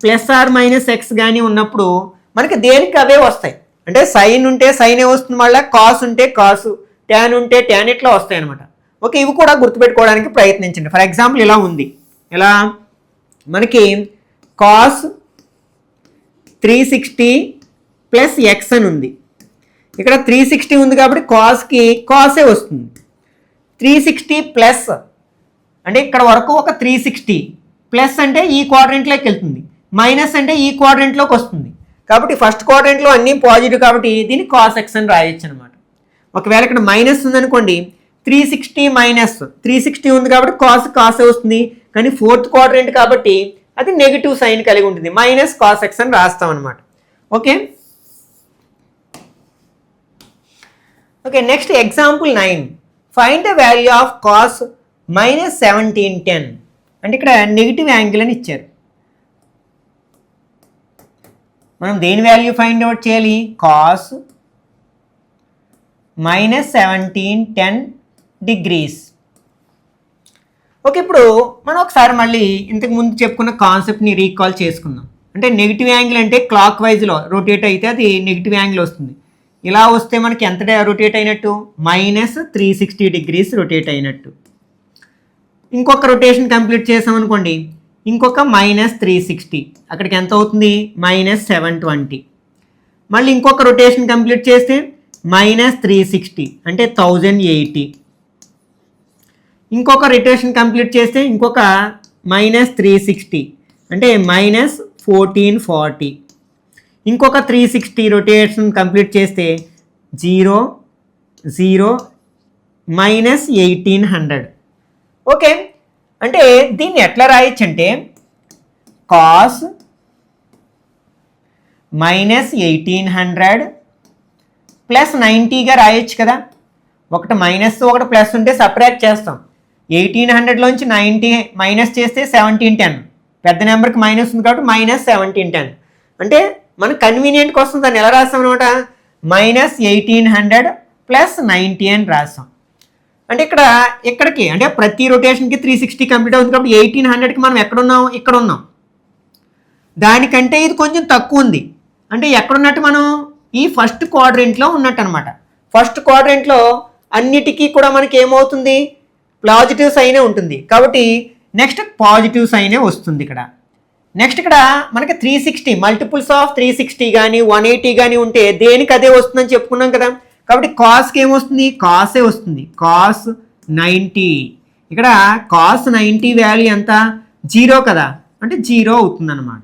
ప్లస్ ఆర్ మైనస్ ఎక్స్ కానీ ఉన్నప్పుడు మనకి దేనికి అవే వస్తాయి. అంటే సైన్ ఉంటే సైనే వస్తుంది, మళ్ళీ కాస్ ఉంటే కాసు, ట్యాన్ ఉంటే ట్యాన్ ఇట్లా వస్తాయి అనమాట. ఓకే, ఇవి కూడా గుర్తుపెట్టుకోవడానికి ప్రయత్నించండి. ఫర్ ఎగ్జాంపుల్ ఇలా ఉంది, ఇలా మనకి కాస్ 360 ప్లస్ ఎక్స్ అని ఉంది. ఇక్కడ 360 ఉంది కాబట్టి కాస్కి కాసే వస్తుంది. 360 ప్లస్ అంటే ఇక్కడ వరకు ఒక 360 ప్లస్ అంటే ఈ క్వాడ్రెంట్లోకి వెళ్తుంది, మైనస్ అంటే ఈ క్వాడ్రెంట్లోకి వస్తుంది. కాబట్టి ఫస్ట్ క్వాడ్రెంట్లో అన్నీ పాజిటివ్ కాబట్టి దీన్ని కాస్ ఎక్స్ అని రాయొచ్చు అనమాట. ఒకవేళ ఇక్కడ మైనస్ ఉందనుకోండి, 360 మైనస్ 360 ఉంది కాబట్టి కాసే వస్తుంది, కానీ ఫోర్త్ క్వాడ్రెంట్ కాబట్టి అది నెగిటివ్ సైన్ కలిగి ఉంటుంది, మైనస్ కాస్ ఎక్స్ అని రాస్తాం అనమాట. Okay okay next example 9, find the value of cos minus 1710 అంటే ఇక్కడ నెగిటివ్ యాంగిల్ అని ఇచ్చారు. మనం దేని వాల్యూ ఫైండ్ అవుట్ చేయాలి, కాస్ మైనస్ 1710 డిగ్రీస్. ఓకే, ఇప్పుడు మనం ఒకసారి మళ్ళీ ఇంతకు ముందు చెప్పుకున్న కాన్సెప్ట్ని రీకాల్ చేసుకుందాం. అంటే నెగిటివ్ యాంగిల్ అంటే క్లాక్ వైజ్లో రొటేట్ అయితే అది నెగిటివ్ యాంగిల్ వస్తుంది. ఇలా వస్తే మనకి ఎంత రొటేట్ అయినట్టు, మైనస్ 360 డిగ్రీస్ రొటేట్ అయినట్టు. ఇంకొక రొటేషన్ కంప్లీట్ చేసామనుకోండి, ఇంకొక మైనస్ 360, అక్కడికి ఎంత అవుతుంది, మైనస్ 720. మళ్ళీ ఇంకొక రొటేషన్ కంప్లీట్ చేస్తే మైనస్ 360 అంటే 1080. ఇంకొక రొటేషన్ కంప్లీట్ చేస్తే ఇంకొక మైనస్ 360 అంటే మైనస్ 1440. ఇంకొక 360 రొటేషన్ కంప్లీట్ చేస్తే 0 0 మైనస్ 1800. ఓకే, అంటే దీన్ని ఎట్లా రాయొచ్చు అంటే కాస్ మైనస్ 1800 ప్లస్ 90గా రాయొచ్చు కదా. ఒకటి మైనస్ ఒకటి ప్లస్ ఉంటే సపరేట్ చేస్తాం. 1800లోంచి 90 మైనస్ చేస్తే 1710, పెద్ద నెంబర్కి మైనస్ ఉంది కాబట్టి మైనస్ 1710. అంటే మనం కన్వీనియంట్ కోసం దాన్ని ఎలా రాస్తాం అనమాట, మైనస్ 1800 ప్లస్ 90 అని రాస్తాం. అంటే ఇక్కడికి అంటే ప్రతి రొటేషన్కి 360 కంప్లీట్ అవుతుంది కాబట్టి 1800కి మనం ఎక్కడున్నాం, ఇక్కడ ఉన్నాం. దానికంటే ఇది కొంచెం తక్కువ ఉంది, అంటే ఎక్కడున్నట్టు మనం ఈ ఫస్ట్ క్వాడ్రెంట్లో ఉన్నట్టు అనమాట. ఫస్ట్ క్వాడ్రెంట్లో అన్నిటికీ కూడా మనకి ఏమవుతుంది, పాజిటివ్ సైనే ఉంటుంది కాబట్టి నెక్స్ట్ పాజిటివ్ సైనే వస్తుంది ఇక్కడ. నెక్స్ట్ ఇక్కడ మనకి 360 మల్టిపుల్స్ ఆఫ్ 360 కానీ 180 కానీ ఉంటే దేనికి అదే వస్తుందని చెప్పుకున్నాం కదా. కాబట్టి కాస్కి ఏమొస్తుంది, కాసే వస్తుంది, కాస్ 90. ఇక్కడ కాస్ 90 వాల్యూ ఎంత, 0 కదా, అంటే 0 అవుతుంది అనమాట.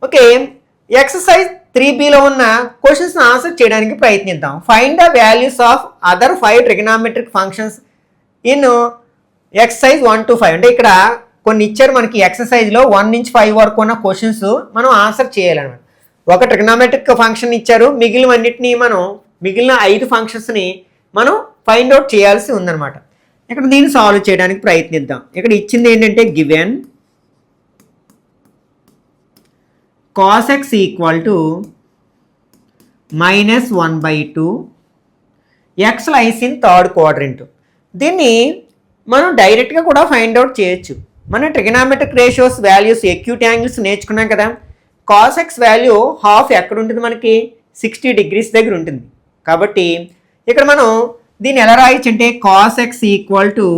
ఓకే, ఎక్సర్సైజ్ 3Bలో ఉన్న క్వశ్చన్స్ ఆన్సర్ చేయడానికి ప్రయత్నిద్దాం. Find the values of other 5 trigonometric functions in exercise 1 to 5. అంటే ఇక్కడ కొన్ని ఇచ్చారు మనకి ఎక్సర్సైజ్లో 1 నుంచి 5 వరకు ఉన్న క్వశ్చన్స్ మనం ఆన్సర్ చేయాలన్నమాట. ఒక ట్రిగనామెట్రిక్ ఫంక్షన్ ఇచ్చారు, మిగిలిన 5 ఫంక్షన్స్ని మనం ఫైండ్ అవుట్ చేయాల్సి ఉందన్నమాట. ఇక్కడ దీన్ని సాల్వ్ చేయడానికి ప్రయత్నిద్దాం. ఇక్కడ ఇచ్చింది ఏంటంటే given cos x equal to minus 1/2 x lies in third quadrant. దీన్ని మనం డైరెక్ట్గా కూడా ఫైండ్ అవుట్ చేయొచ్చు. మన trigonometric ratios values acute angles నేర్చుకున్నాం కదా. cos x వాల్యూ హాఫ్ ఎక్కడ ఉంటుంది, మనకి 60 డిగ్రీస్ దగ్గర ఉంటుంది. కాబట్టి ఇక్కడ మనం దీన్ని ఎలా రాయొచ్చు అంటే cos x equal to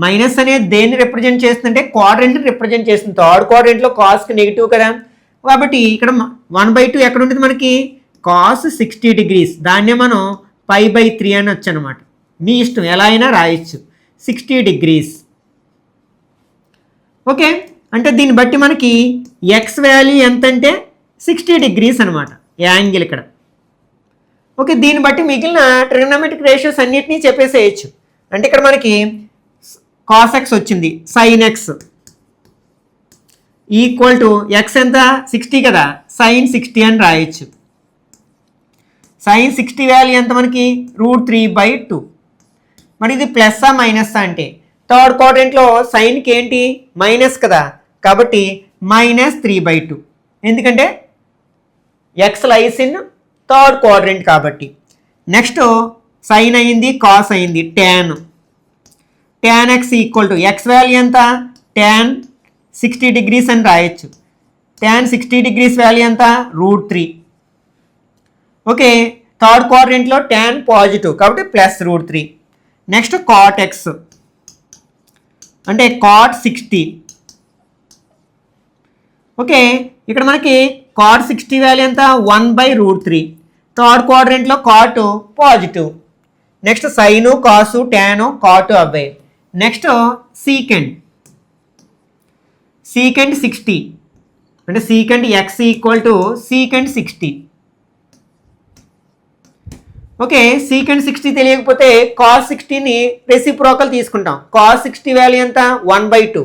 minus అనేది దేన్ని రిప్రజెంట్ చేస్తుందంటే క్వాడ్రెంట్ని రిప్రజెంట్ చేస్తుంది. థర్డ్ క్వాడ్రెంట్లో కాస్కి నెగిటివ్ కదా, కాబట్టి ఇక్కడ 1/2 ఎక్కడ ఉంటుంది మనకి, కాస్ 60 డిగ్రీస్, దాన్నే మనం π/3 అని వచ్చు అనమాట. మీ ఇష్టం ఎలా అయినా రాయొచ్చు 60 degrees. ఓకే, అంటే దీన్ని బట్టి మనకి ఎక్స్ వాల్యూ ఎంత అంటే 60 degrees అనమాట యాంగిల్ ఇక్కడ. ఓకే, దీన్ని బట్టి మిగిలిన ట్రిగ్నోమెట్రిక్ రేషియోస్ అన్నిటినీ చెప్పేసేయచ్చు. అంటే ఇక్కడ మనకి కాస్ ఎక్స్ వచ్చింది, sign x equal to X ఎంత 60 కదా, సైన్ 60 అని రాయొచ్చు. సైన్ 60 వాల్యూ ఎంత మనకి √3/2. మరి ఇది ప్లస్సా మైనస్ అంటే థర్డ్ క్వాడ్రంట్లో సైన్కి ఏంటి మైనస్ కదా, కాబట్టి -3/2. ఎందుకంటే X lies in third quadrant కాబట్టి. నెక్స్ట్ సైన్ అయింది, కాస్ అయింది, tan x equal to X value ఎంత tan 60 degrees అని రాయొచ్చు. tan 60 degrees వాల్యూ ఎంత √3. ఓకే, థర్డ్ క్వాడ్రంట్లో tan పాజిటివ్ కాబట్టి +√3. నెక్స్ట్ cot x అంటే cot 60. ఓకే, ఇక్కడ మనకి cot 60 వాల్యూ ఎంత 1/√3. థర్డ్ క్వాడ్రంట్లో cot positive. Next sine cos tan cot అవ్వాయి. నెక్స్ట్ సీకెంట్ 60 అంటే secant x equal to secant 60. Okay, secant 60 తెలియకపోతే కాస్ 60ని రెసిప్రోకల్ తీసుకుంటాం. కాస్ 60 వాల్యూ ఎంత 1/2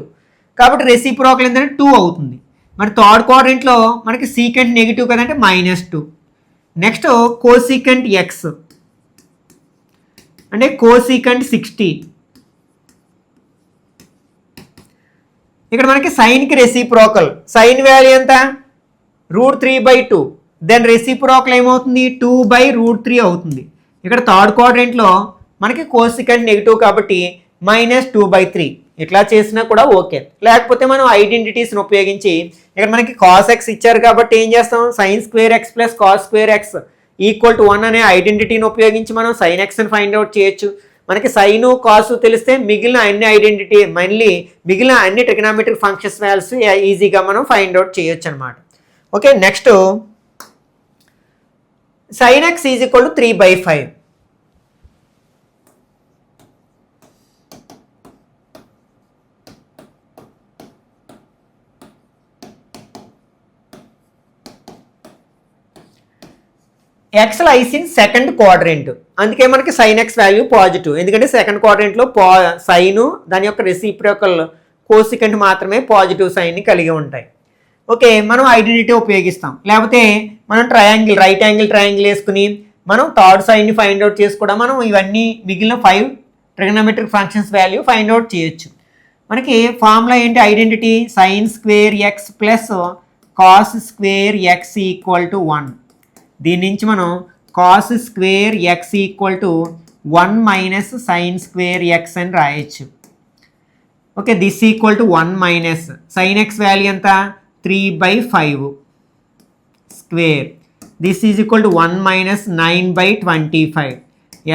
కాబట్టి రెసిప్రోకల్ ఏంటంటే 2 అవుతుంది. మరి థర్డ్ క్వాడ్రంట్లో మనకి సీకెంట్ నెగిటివ్ కదంటే -2. నెక్స్ట్ కోసీకెంట్ ఎక్స్ అంటే కోసీకెంట్ 60. ఇక్కడ మనకి సైన్కి రెసిప్రోకల్, సైన్ వాల్యూ ఎంత √3/2. దెన్ రెసిప్రోకల్ ఏమవుతుంది 2/√3 అవుతుంది. ఇక్కడ థర్డ్ క్వాడ్రంట్లో మనకి కోసికెంట్ నెగిటివ్ కాబట్టి -2/3. ఇట్లా చేసినా కూడా ఓకే. లేకపోతే మనం ఐడెంటిటీస్ని ఉపయోగించి ఇక్కడ మనకి కాస్ ఎక్స్ ఇచ్చారు కాబట్టి ఏం చేస్తాం, sin² x + cos² x equal to 1 అనే ఐడెంటిటీని ఉపయోగించి మనం sin xని ఫైండ్ అవుట్ చేయొచ్చు. మనకి సైను కాసు తెలిస్తే మిగిలిన అన్ని ట్రిగ్నోమెట్రిక్ ఫంక్షన్స్ వాల్యూస్ ఈజీగా మనం ఫైండ్ అవుట్ చేయొచ్చు అనమాట. Okay, next sin x is equal to 3/5. X lies in second quadrant, అందుకే మనకి సైన్ ఎక్స్ వాల్యూ పాజిటివ్. ఎందుకంటే సెకండ్ క్వాడ్రంట్లో సైను దాని యొక్క రెసిప్రోకల్ కోసికెంట్ మాత్రమే పాజిటివ్ సైన్ని కలిగి ఉంటాయి. ఓకే, మనం ఐడెంటిటీ ఉపయోగిస్తాం. లేకపోతే మనం రైట్ యాంగిల్ ట్రయాంగిల్ వేసుకుని మనం థర్డ్ సైన్ని ఫైండ్ అవుట్ చేసి కూడా మనం ఇవన్నీ మిగిలిన 5 trigonometric functions value find out చేయొచ్చు. మనకి ఫార్ములా ఏంటి, identity sin² x + cos² x equal to 1. దీని నుంచి మనం cos² x equal to 1 - sin² x అని రాయొచ్చు. Okay, this equal to 1 - sin x value ఎంత 3/5 square. This is equal to 1 - 9/25.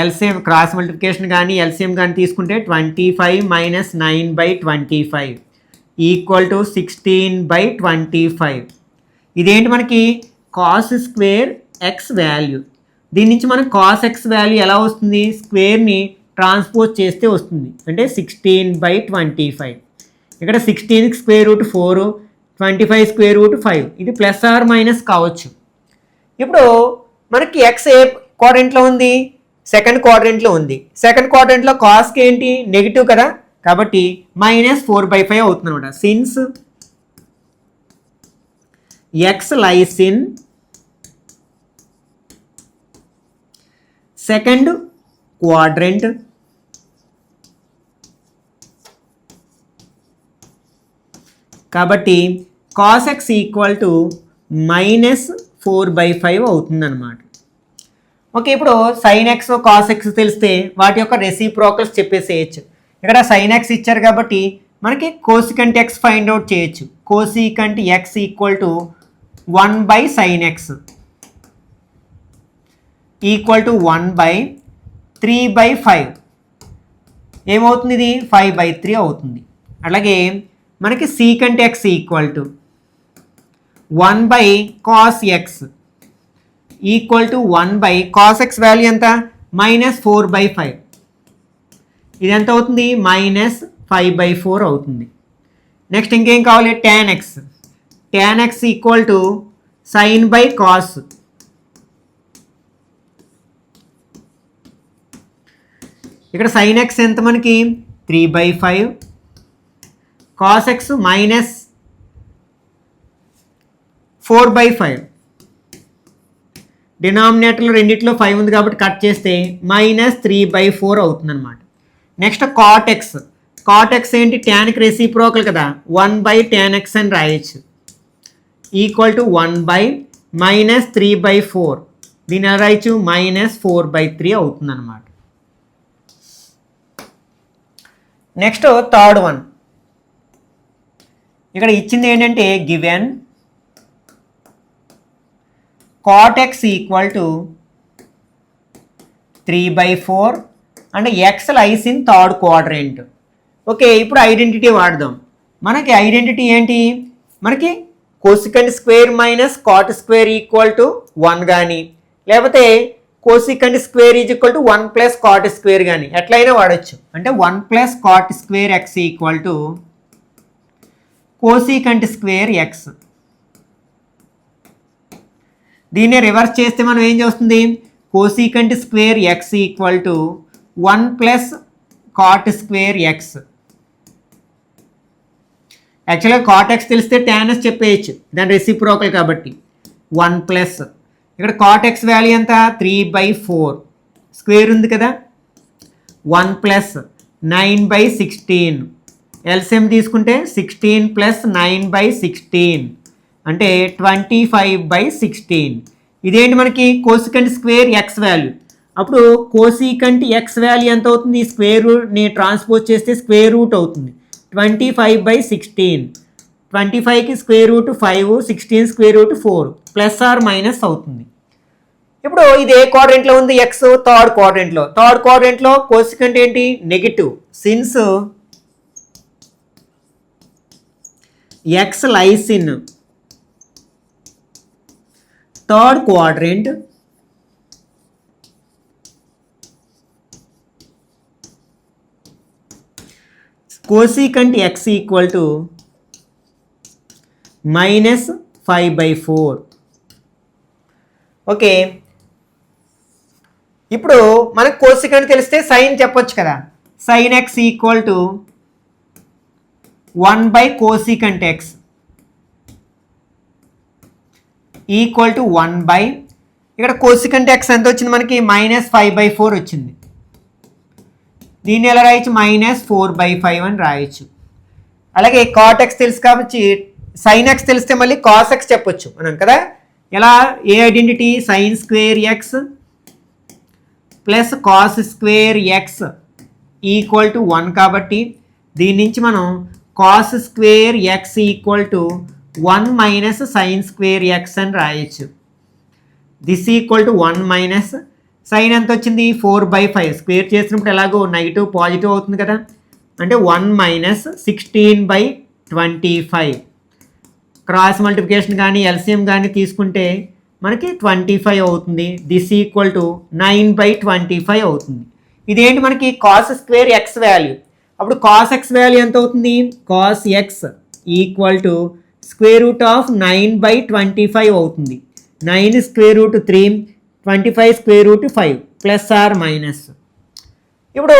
LCM cross multiplication కానీ ఎల్సిఎం కానీ తీసుకుంటే 25 - 9/25 ఈక్వల్ టు 16/25. ఇదేంటి మనకి cos² x వాల్యూ. దీని నుంచి మనకి cos x వాల్యూ ఎలా వస్తుంది, స్క్వేర్ని ట్రాన్స్పోజ్ చేస్తే వస్తుంది, అంటే 16/25. ఇక్కడ 16కి √4, 25 √5. ఇది +or- కావచ్చు. ఇప్పుడు మనకి ఎక్స్ ఏ క్వాడ్రంట్లో ఉంది, సెకండ్ క్వాడ్రంట్లో ఉంది. సెకండ్ క్వాడ్రంట్లో కాస్కి ఏంటి నెగిటివ్ కదా, కాబట్టి -4/5 అవుతుంది అనమాట. Since x lies in second quadrant కాబట్టి cos x ఈక్వల్ టు -4/5 అవుతుంది అనమాట. ఓకే, ఇప్పుడు sin x cos x తెలిస్తే వాటి యొక్క రెసిప్రోకల్స్ చెప్పేసేయచ్చు. ఇక్కడ sin x ఇచ్చారు కాబట్టి మనకి కోసికెంట్ x ఫైండ్ అవుట్ చేయొచ్చు. Cosecant x equal to 1/sin x equal to 1/3/5 ఏమవుతుంది, ఇది 5/3 అవుతుంది. అలాగే మనకి secant x equal to 1/cos x equal to 1/cos x value ఎంత -4/5. ఇది ఎంత అవుతుంది -5/4 అవుతుంది. నెక్స్ట్ ఇంకేం కావాలి tan x. tan x equal to sin/cos. ఇక్కడ sin x ఎంత మనకి 3/5, cos x -4/5. డినామినేటర్లో రెండిట్లో 5 ఉంది కాబట్టి కట్ చేస్తే -3/4 అవుతుంది అనమాట. Next cot x. cot x ఏంటి ట్యాన్కి రెసిప్రోకల్ కదా, 1/tan x అని రాయొచ్చు ఈక్వల్ టు 1/-3/4. దీన్ని ఎలా రాయొచ్చు -4/3 అవుతుంది అనమాట. Next third one. ఇక్కడ ఇచ్చింది ఏంటంటే given cot x equal to 3/4 and x lies in third quadrant. Okay, ఇప్పుడు ఐడెంటిటీ వాడదాం. మనకి ఐడెంటిటీ ఏంటి, మనకి cosecant square minus cot square equal to 1 కానీ, లేకపోతే cosecant square is equal to 1 plus cot square కానీ ఎట్లయినా వాడచ్చు. అంటే 1 plus cot square x equal to cosecant square x. దీన్ని రివర్స్ చేస్తే మనం ఏం చేస్తుంది, కోసికంట్ square x equal to 1 plus cot square x. యాక్చువల్గా కాట్ ఎక్స్ తెలిస్తే tan s చెప్పేయచ్చు, దాని రెసిప్రోకల్ కాబట్టి 1 ప్లస్ ఇక్కడ కాట్ ఎక్స్ వాల్యూ ఎంత 3/4, స్క్వేర్ ఉంది కదా, 1 ప్లస్ 9/16. ఎల్సిఎం తీసుకుంటే 16 ప్లస్ 9/16 అంటే 25/16. ఇదేంటి మనకి కోసికంట్ స్క్వేర్ ఎక్స్ వాల్యూ. అప్పుడు కోసికంట్ ఎక్స్ వాల్యూ ఎంత అవుతుంది, స్క్వేర్ రూట్ని ట్రాన్స్పోజ్ చేస్తే స్క్వేర్ రూట్ అవుతుంది 25/16. 25కి square root 5, 16 square root 4, plus or minus అవుతుంది. ఇప్పుడు ఇది ఏ క్వాడ్రెంట్లో ఉంది, ఎక్స్ థర్డ్ క్వాడ్రెంట్లో. థర్డ్ క్వాడ్రెంట్లో కోసికంట్ ఏంటి negative. Since x lies in third quadrant, cosecant x equal to -5/4. Okay, ఇప్పుడు మనకు కోసికంట్ తెలిస్తే సైన్ చెప్పొచ్చు కదా. Sine x equal to 1/కోసికంట్ x equal to 1/ ఇక్కడ కోసికంట్ ఎక్స్ ఎంత వచ్చింది మనకి -5/4 వచ్చింది. దీన్ని ఎలా రాయొచ్చు -4/5 అని రాయొచ్చు. అలాగే కాట్ ఎక్స్ తెలుసు కాబట్టి సైన్ ఎక్స్ తెలిస్తే మళ్ళీ కాస్ ఎక్స్ చెప్పొచ్చు మనం కదా. ఎలా, ఏ identity, sine square x plus cos square x equal to 1 కాబట్టి దీని నుంచి మనం cos square x equal to 1 minus sine square x అని రాయొచ్చు. This equal to 1 minus sine ఎంత వచ్చింది 4/5. స్క్వేర్ చేసినప్పుడు ఎలాగో నెగిటివ్ పాజిటివ్ అవుతుంది కదా, అంటే 1 మైనస్ 16/25. క్రాస్ మల్టిప్లికేషన్ కానీ ఎల్సిఎం కానీ తీసుకుంటే మనకి 25 అవుతుంది. దిస్ ఈక్వల్ టు 9/25 అవుతుంది. ఇదేంటి మనకి కాస్ స్క్వేర్ ఎక్స్ వాల్యూ. అప్పుడు కాస్ ఎక్స్ వాల్యూ ఎంత అవుతుంది, cos x equal to square root of 9/25 అవుతుంది. 9 square root 3, 25 square root 5, plus or minus. ఇప్పుడు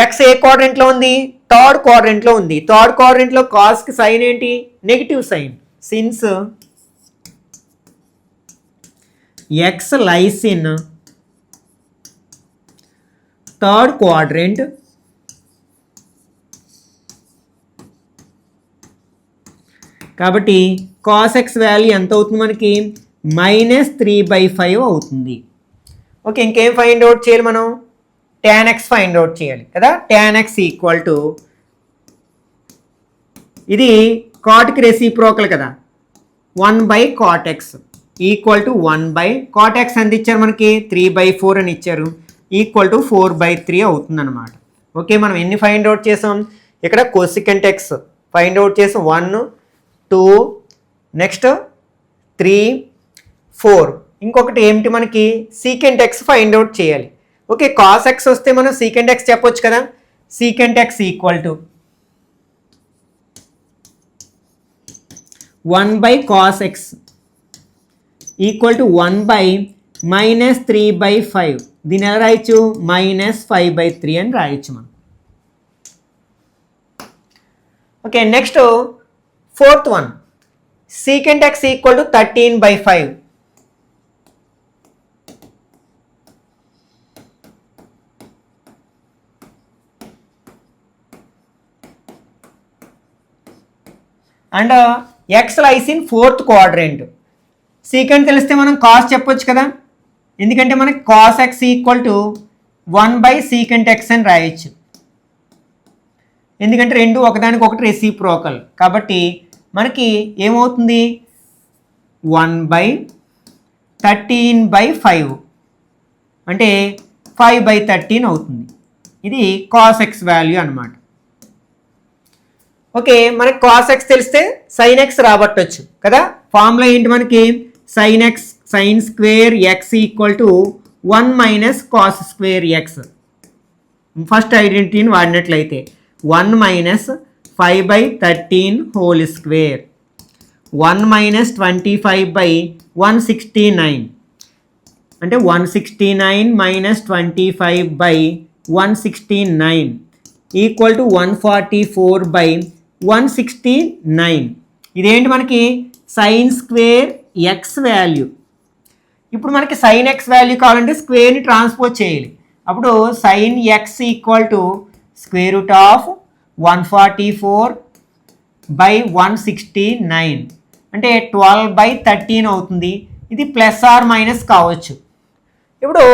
ఎక్స్ ఏ క్వాడ్రెంట్లో ఉంది, థర్డ్ క్వాడ్రెంట్లో ఉంది. థర్డ్ క్వాడ్రెంట్లో కాస్కి సైన్ ఏంటి, negative sign. Since x lies in third quadrant, కాబట్టి కాస్ ఎక్స్ వాల్యూ ఎంత అవుతుంది మనకి -3/5 అవుతుంది. ఓకే, ఇంకేం ఫైండ్ అవుట్ చేయాలి మనం, tan x ఫైండ్ అవుట్ చేయాలి కదా. tan x ఈక్వల్ టు, ఇది కాట్కి రెసిప్రోకల్ కదా, 1/cot x equal to 1/cot x ఎంత ఇచ్చారు మనకి 3/4 అని ఇచ్చారు, ఈక్వల్ టు 4/3 అవుతుంది అనమాట. ఓకే, మనం ఎన్ని ఫైండ్ అవుట్ చేసాం, ఇక్కడ కోసికెంట్ x ఫైండ్ అవుట్ చేసాం 1, 2, నెక్స్ట్ 3, 4. ఇంకొకటి ఏమిటి మనకి సీకెంట్ ఎక్స్ ఫైండ్ అవుట్ చేయాలి. ఓకే, కాస్ ఎక్స్ వస్తే మనం సీకెంట్ ఎక్స్ చెప్పొచ్చు కదా. secant x equal to 1 by cos x equal to 1 by minus 3 by 5. దీని ఎలా రాయొచ్చు minus 5 by 3 అని రాయొచ్చు మనం. Okay, next fourth one secant x equal to 13 by 5. And x lies in fourth quadrant. secant తెలిస్తే మనం cos చెప్పొచ్చు కదా, ఎందుకంటే మనకి cos x equal to 1 by secant x అని రాయొచ్చు, ఎందుకంటే రెండు ఒకదానికొకటి రెసిప్రోకల్. కాబట్టి మనకి ఏమవుతుంది 1 by 13 by 5 అంటే 5 by 13 అవుతుంది. ఇది cos x వాల్యూ అన్నమాట. ఓకే, మనకి cos x తెలిస్తే sin x రాబట్టొచ్చు కదా. ఫార్ములా ఏంటి మనకి sin x sin square x equal to 1 minus cos square x. First ఐడెంటిటీని వాడినట్లయితే 1 minus 5 by 13 whole square 1 minus 25 by 169 అంటే 169 minus 25 by 169 equal to 144 by 169. ఇదేంటి మనకి సైన్ స్క్వేర్ ఎక్స్ వాల్యూ. ఇప్పుడు మనకి సైన్ ఎక్స్ వాల్యూ కావాలంటే స్క్వేర్ని ట్రాన్స్పోజ్ చేయాలి. అప్పుడు sign x equal to square root of 144 by 169 అంటే 12 by 13 అవుతుంది. ఇది ప్లస్ ఆర్ మైనస్ కావచ్చు. ఇప్పుడు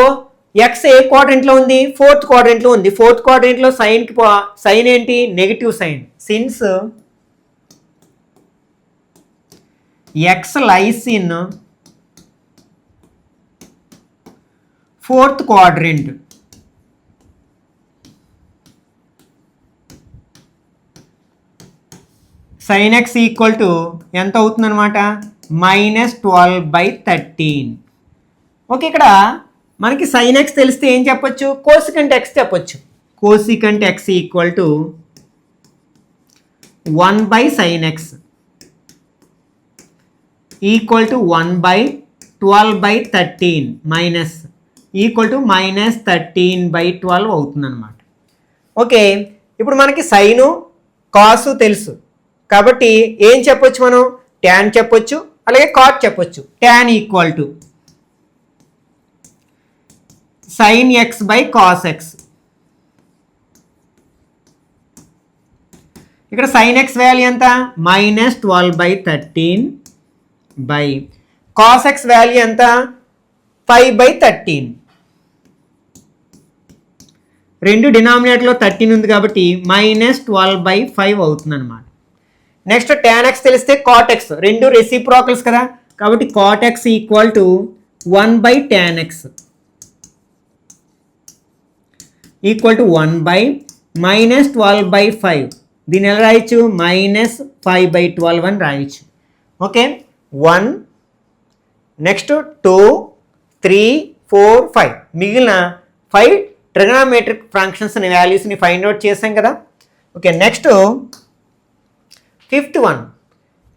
ఎక్స్ ఏ క్వాడ్రెంట్లో ఉంది, ఫోర్త్ క్వాడ్రెంట్లో ఉంది. ఫోర్త్ క్వాడ్రెంట్లో సైన్ ఏంటి negative sign. Since x lies in fourth quadrant, sine x equal to ఎంత అవుతుంది అనమాట మైనస్ 12 by 13. ఓకే, ఇక్కడ మనకి సైన్ ఎక్స్ తెలిస్తే ఏం చెప్పొచ్చు కోసికంట్ ఎక్స్ చెప్పొచ్చు. Cosecant x equal to 1 by sine x equal to 1 by 12 by 13 minus equal to minus 13 by 12 అవుతుంది అనమాట. ఓకే, ఇప్పుడు మనకి సైను కాసు తెలుసు కాబట్టి ఏం చెప్పొచ్చు మనం ట్యాన్ చెప్పొచ్చు, అలాగే కాట్ చెప్పొచ్చు. Tan equal to sign X by cos X. ఇక్కడ సైన్ ఎక్స్ వాల్యూ ఎంత minus 12 by 13 by cos x value ఎంత 5 by 13. రెండు డినామినేటర్లో 13 ఉంది కాబట్టి మైనస్ 12 by 5 అవుతుంది అనమాట. నెక్స్ట్ tan x తెలిస్తే cot x, రెండు రెసిప్రోకల్స్ కదా కాబట్టి cot x equal to 1 by tan x equal to 1 by minus 12 by 5. దీన్ని ఎలా రాయొచ్చు మైనస్ 5 by 12 అని రాయొచ్చు. ఓకే, 1 నెక్స్ట్ 2 3 4 5 మిగిలిన 5 ట్రిగనోమెట్రిక్ ఫంక్షన్స్ అనే వాల్యూస్ని ఫైండ్ అవుట్ చేసాం కదా. Okay, next fifth one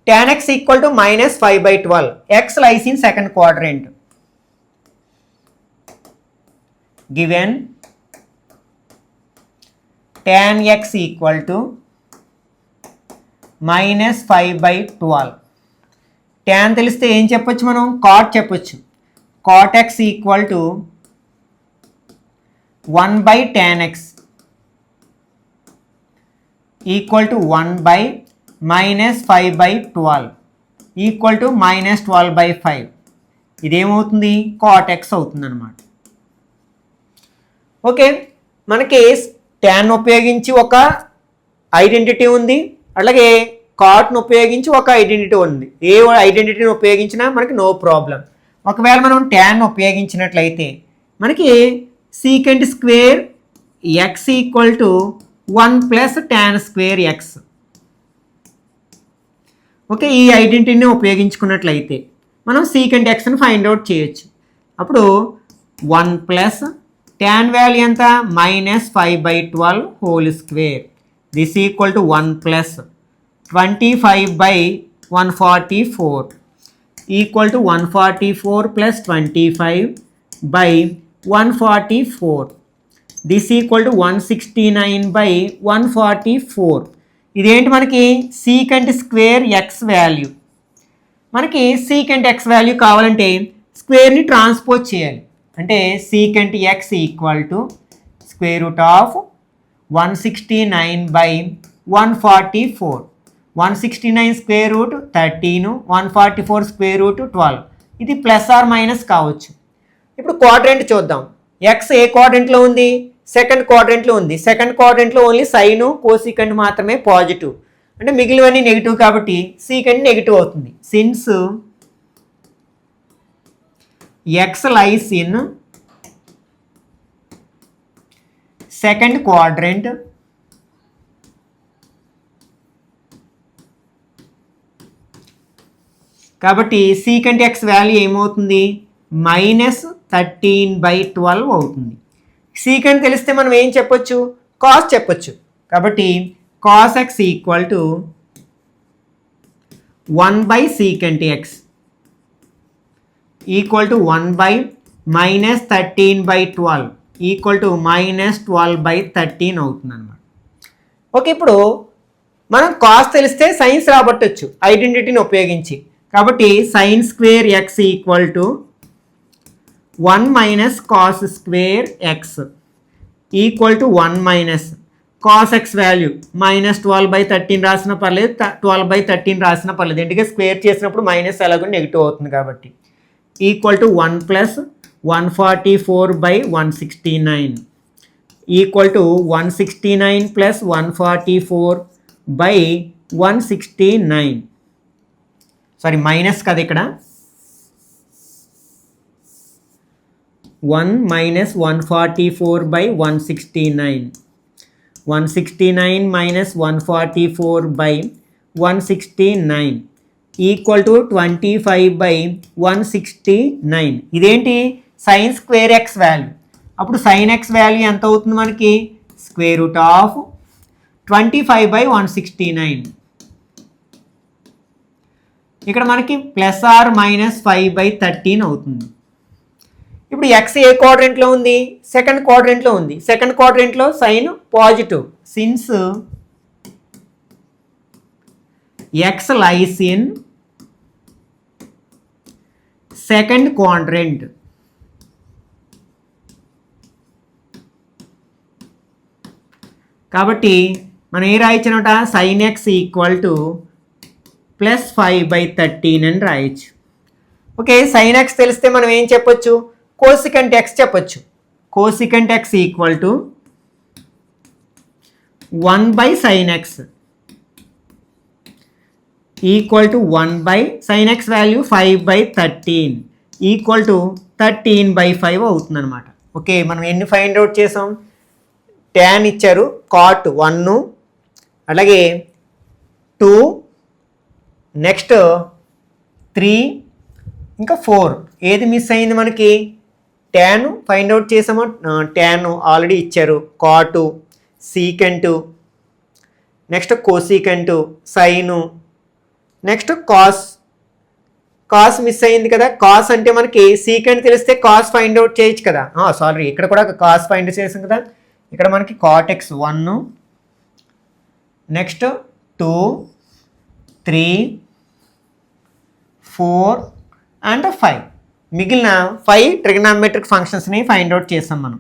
tan x equal to minus 5 by 12. x lies in second quadrant. Given tan x equal to minus 5 by 12. tan తెలిస్తే ఏం చెప్పొచ్చు మనం cot చెప్పొచ్చు. cot x equal to 1 by tan x equal to 1 by minus 5 by 12 equal to minus 12 by 5. ఇదేమవుతుంది cot x అవుతుంది అనమాట. Okay, మనకి tan ఉపయోగించి ఒక ఐడెంటిటీ ఉంది, అలాగే cotను ఉపయోగించి ఒక ఐడెంటిటీ ఉంది. ఏ ఐడెంటిటీని ఉపయోగించినా మనకి నో ప్రాబ్లం. ఒకవేళ మనం tan ఉపయోగించినట్లయితే మనకి secant square x equal to 1 plus tan square X. Okay, ఈ ఐడెంటిటీని ఉపయోగించుకున్నట్లయితే మనం సీకెంట్ ఎక్స్ని ఫైండ్ అవుట్ చేయొచ్చు. అప్పుడు 1 ప్లస్ tan వాల్యూ ఎంత -5/12 whole square this equal to 1 plus 25/144 equal to 144 plus 25/144 this equal to 169/144. ఇదేంటి మనకి సీకంట్ స్క్వేర్ ఎక్స్ వాల్యూ. మనకి secant X value కావాలంటే స్క్వేర్ని transpose చేయాలి. అంటే secant X equal to square root of 169/144. 169 square root 13, 144 square root 12. ఇది plus or minus కావచ్చు. ఇప్పుడు quadrant చూద్దాం. ఎక్స్ ఏ క్వాడ్రెంట్లో ఉంది? సెకండ్ క్వాడ్రెంట్లో ఉంది. సెకండ్ క్వాడ్రెంట్లో ఓన్లీ సైను కోసికంట్ మాత్రమే పాజిటివ్, అంటే మిగిలినవన్నీ నెగిటివ్ కాబట్టి సీకంట్ నెగిటివ్ అవుతుంది. Since x lies in second quadrant కాబట్టి సీకంట్ ఎక్స్ వాల్యూ ఏమవుతుంది? -13/12 అవుతుంది. సీకంట్ తెలిస్తే మనం ఏం చెప్పొచ్చు? కాస్ చెప్పొచ్చు. కాబట్టి cos x equal to 1/secant x equal to 1/-13/12 equal to -12/13 అవుతుంది అన్నమాట. ఓకే, ఇప్పుడు మనం కాస్ తెలిస్తే సైన్స్ రాబట్టచ్చు ఐడెంటిటీని ఉపయోగించి. కాబట్టి sign square x equal to 1 - cos square x equal to 1 - cos X value -12/13 రాసిన పర్లేదు, 12/13 రాసిన పర్లేదు, ఎందుకంటే స్క్వేర్ చేసినప్పుడు మైనస్ ఎలాగో నెగిటివ్ అవుతుంది కాబట్టి equal to 1 + 144/169 equal to 169 + 144/169. Sorry minus కదా ఇక్కడ, 1 - 144/169, 169 - 144/169 ఈక్వల్ టు 25/169. ఇదేంటి? Sign square x value. అప్పుడు సైన్ ఎక్స్ వాల్యూ ఎంత అవుతుంది మనకి? Square root of 25/169. ఇక్కడ మనకి +/- 5/13 అవుతుంది. ఇప్పుడు ఎక్స్ ఏ క్వాడ్రెంట్లో ఉంది? సెకండ్ క్వాడ్రెంట్లో ఉంది. సెకండ్ క్వాడ్రెంట్లో sine positive. Since x lies in second quadrant కాబట్టి మనం ఏ రాయొచ్చనమాట? సైన్ ఎక్స్ ఈక్వల్ టు +5/13 అని రాయొచ్చు. ఓకే, సైన్ ఎక్స్ తెలిస్తే మనం ఏం చెప్పొచ్చు? కోసికంట్ ఎక్స్ చెప్పొచ్చు. Cosecant x equal to 1/sin x equal to 1/sin x value 5/13 equal to 13/5 అవుతుంది అనమాట. ఓకే, మనం ఎన్ని ఫైండ్ అవుట్ చేసాం? tan ఇచ్చారు, cot 1, అలాగే 2, నెక్స్ట్ 3, ఇంకా 4. ఏది మిస్ అయింది మనకి? tan ఫైండ్ అవుట్ చేసాము. tan ఆల్రెడీ ఇచ్చారు, cot, secant, next cosecant, sine, next cos miss అయింది కదా. కాస్ అంటే మనకి సీకెంట్ తెలిస్తే కాస్ ఫైండ్ అవుట్ చేయొచ్చు కదా. సారీ, ఇక్కడ కూడా కాస్ ఫైండ్ చేసాం కదా. ఇక్కడ మనకి cot x 1, నెక్స్ట్ 2, 3, 4 అండ్ 5. మిగిలిన 5 ట్రిగనామెట్రిక్ ఫంక్షన్స్ని ఫైండ్ అవుట్ చేసాం మనం.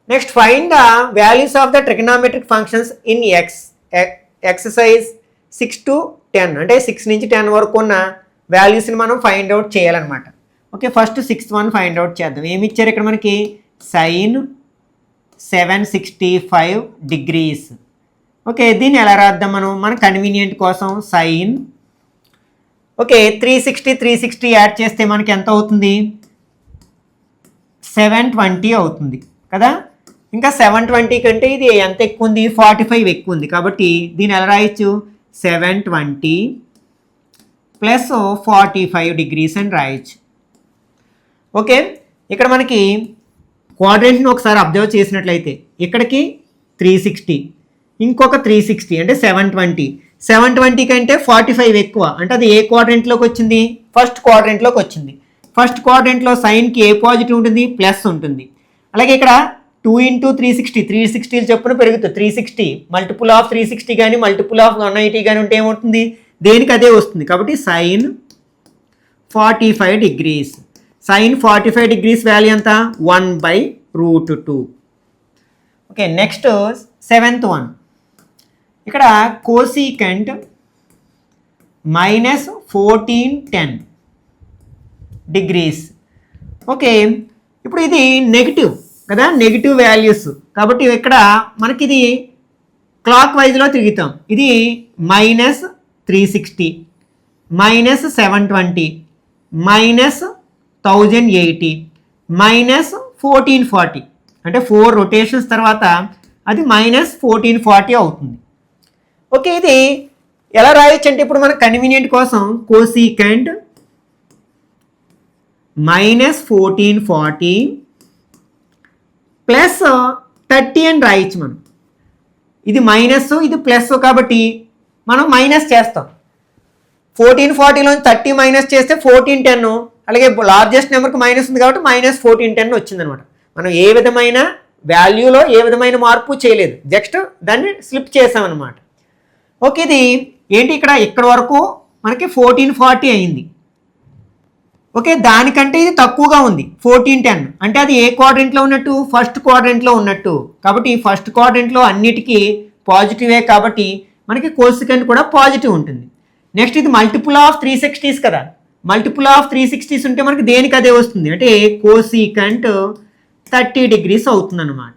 Next find the values of the trigonometric functions in exercise 6 to 10, అంటే 6 నుంచి 10 వరకు ఉన్న వాల్యూస్ని మనం ఫైండ్ అవుట్ చేయాలన్నమాట. Okay, first 6th one find out చేద్దాం. ఏమి ఇచ్చారు ఇక్కడ మనకి? Sign 765 degrees. ఓకే, దీన్ని ఎలా రాద్దాం మనం? మన కన్వీనియంట్ కోసం సైన్, ఓకే 360 యాడ్ చేస్తే మనకి ఎంత అవుతుంది? 720 అవుతుంది కదా. ఇంకా 720 కంటే ఇది ఎంత ఎక్కువ ఉంది? 45 ఎక్కువ ఉంది. కాబట్టి దీన్ని ఎలా రాయొచ్చు? 720 + 45 degrees అని రాయొచ్చు. ఓకే, ఇక్కడ మనకి క్వాడ్రెంట్ని ఒకసారి అబ్జర్వ్ చేసినట్లయితే ఇక్కడికి 360, ఇంకొక 360 అంటే 720. 720 కంటే 45 ఎక్కువ, అంటే అది ఏ క్వాడ్రెంట్లోకి వచ్చింది? ఫస్ట్ క్వాడ్రెంట్లోకి వచ్చింది. ఫస్ట్ క్వాడ్రెంట్లో సైన్కి ఏ పాజిటివ్ ఉంటుంది? ప్లస్ ఉంటుంది. అలాగే ఇక్కడ 2 × 360, 360 చొప్పున పెరుగుతుంది. 360 మల్టిపుల్ ఆఫ్ 360 కానీ మల్టిపుల్ ఆఫ్ 180 కానీ ఉంటే ఏమవుతుంది? దేనికి అదే వస్తుంది. కాబట్టి sine 45 degrees. Sine 45 degrees value ఎంత? 1/√2. Okay, next 7th one. ఇక్కడ కోసీకెంట్ -1410 డిగ్రీస్. ఓకే, ఇప్పుడు ఇది నెగిటివ్ కదా, నెగిటివ్ వాల్యూస్. కాబట్టి ఇక్కడ మనకి ఇది క్లాక్ వైజ్లో తిరుగుతాం. ఇది -360, -720, -1080, -1440. అంటే 4 రొటేషన్స్ తర్వాత అది -1440 అవుతుంది. ఓకే, ఇది ఎలా రాయొచ్చు అంటే ఇప్పుడు మనకు కన్వీనియంట్ కోసం కోసీకెంట్ -1440 +30 అని రాయొచ్చు మనం. ఇది మైనస్, ఇది ప్లస్, కాబట్టి మనం మైనస్ చేస్తాం. 1440లోంచి 30 మైనస్ చేస్తే 1410. అలాగే లార్జెస్ట్ నెంబర్కి మైనస్ ఉంది కాబట్టి -1410 వచ్చిందనమాట. మనం ఏ విధమైన వాల్యూలో ఏ విధమైన మార్పు చేయలేదు, జస్ట్ దాన్ని స్లిప్ చేసామన్నమాట. ఓకే, ఇది ఏంటి ఇక్కడ వరకు మనకి 1440 అయింది. ఓకే, దానికంటే ఇది తక్కువగా ఉంది 1410. అంటే అది ఏ క్వాడ్రెంట్లో ఉన్నట్టు? ఫస్ట్ క్వాడ్రెంట్లో ఉన్నట్టు. కాబట్టి ఫస్ట్ క్వాడ్రెంట్లో అన్నిటికీ పాజిటివే కాబట్టి మనకి కోసికెంట్ కూడా పాజిటివ్ ఉంటుంది. నెక్స్ట్ ఇది మల్టిపుల్ ఆఫ్ 360s కదా, మల్టిపుల్ ఆఫ్ 360s ఉంటే మనకి దేనికి అదే వస్తుంది అంటే కోసికెంట్ 30 డిగ్రీస్ అవుతుంది అనమాట.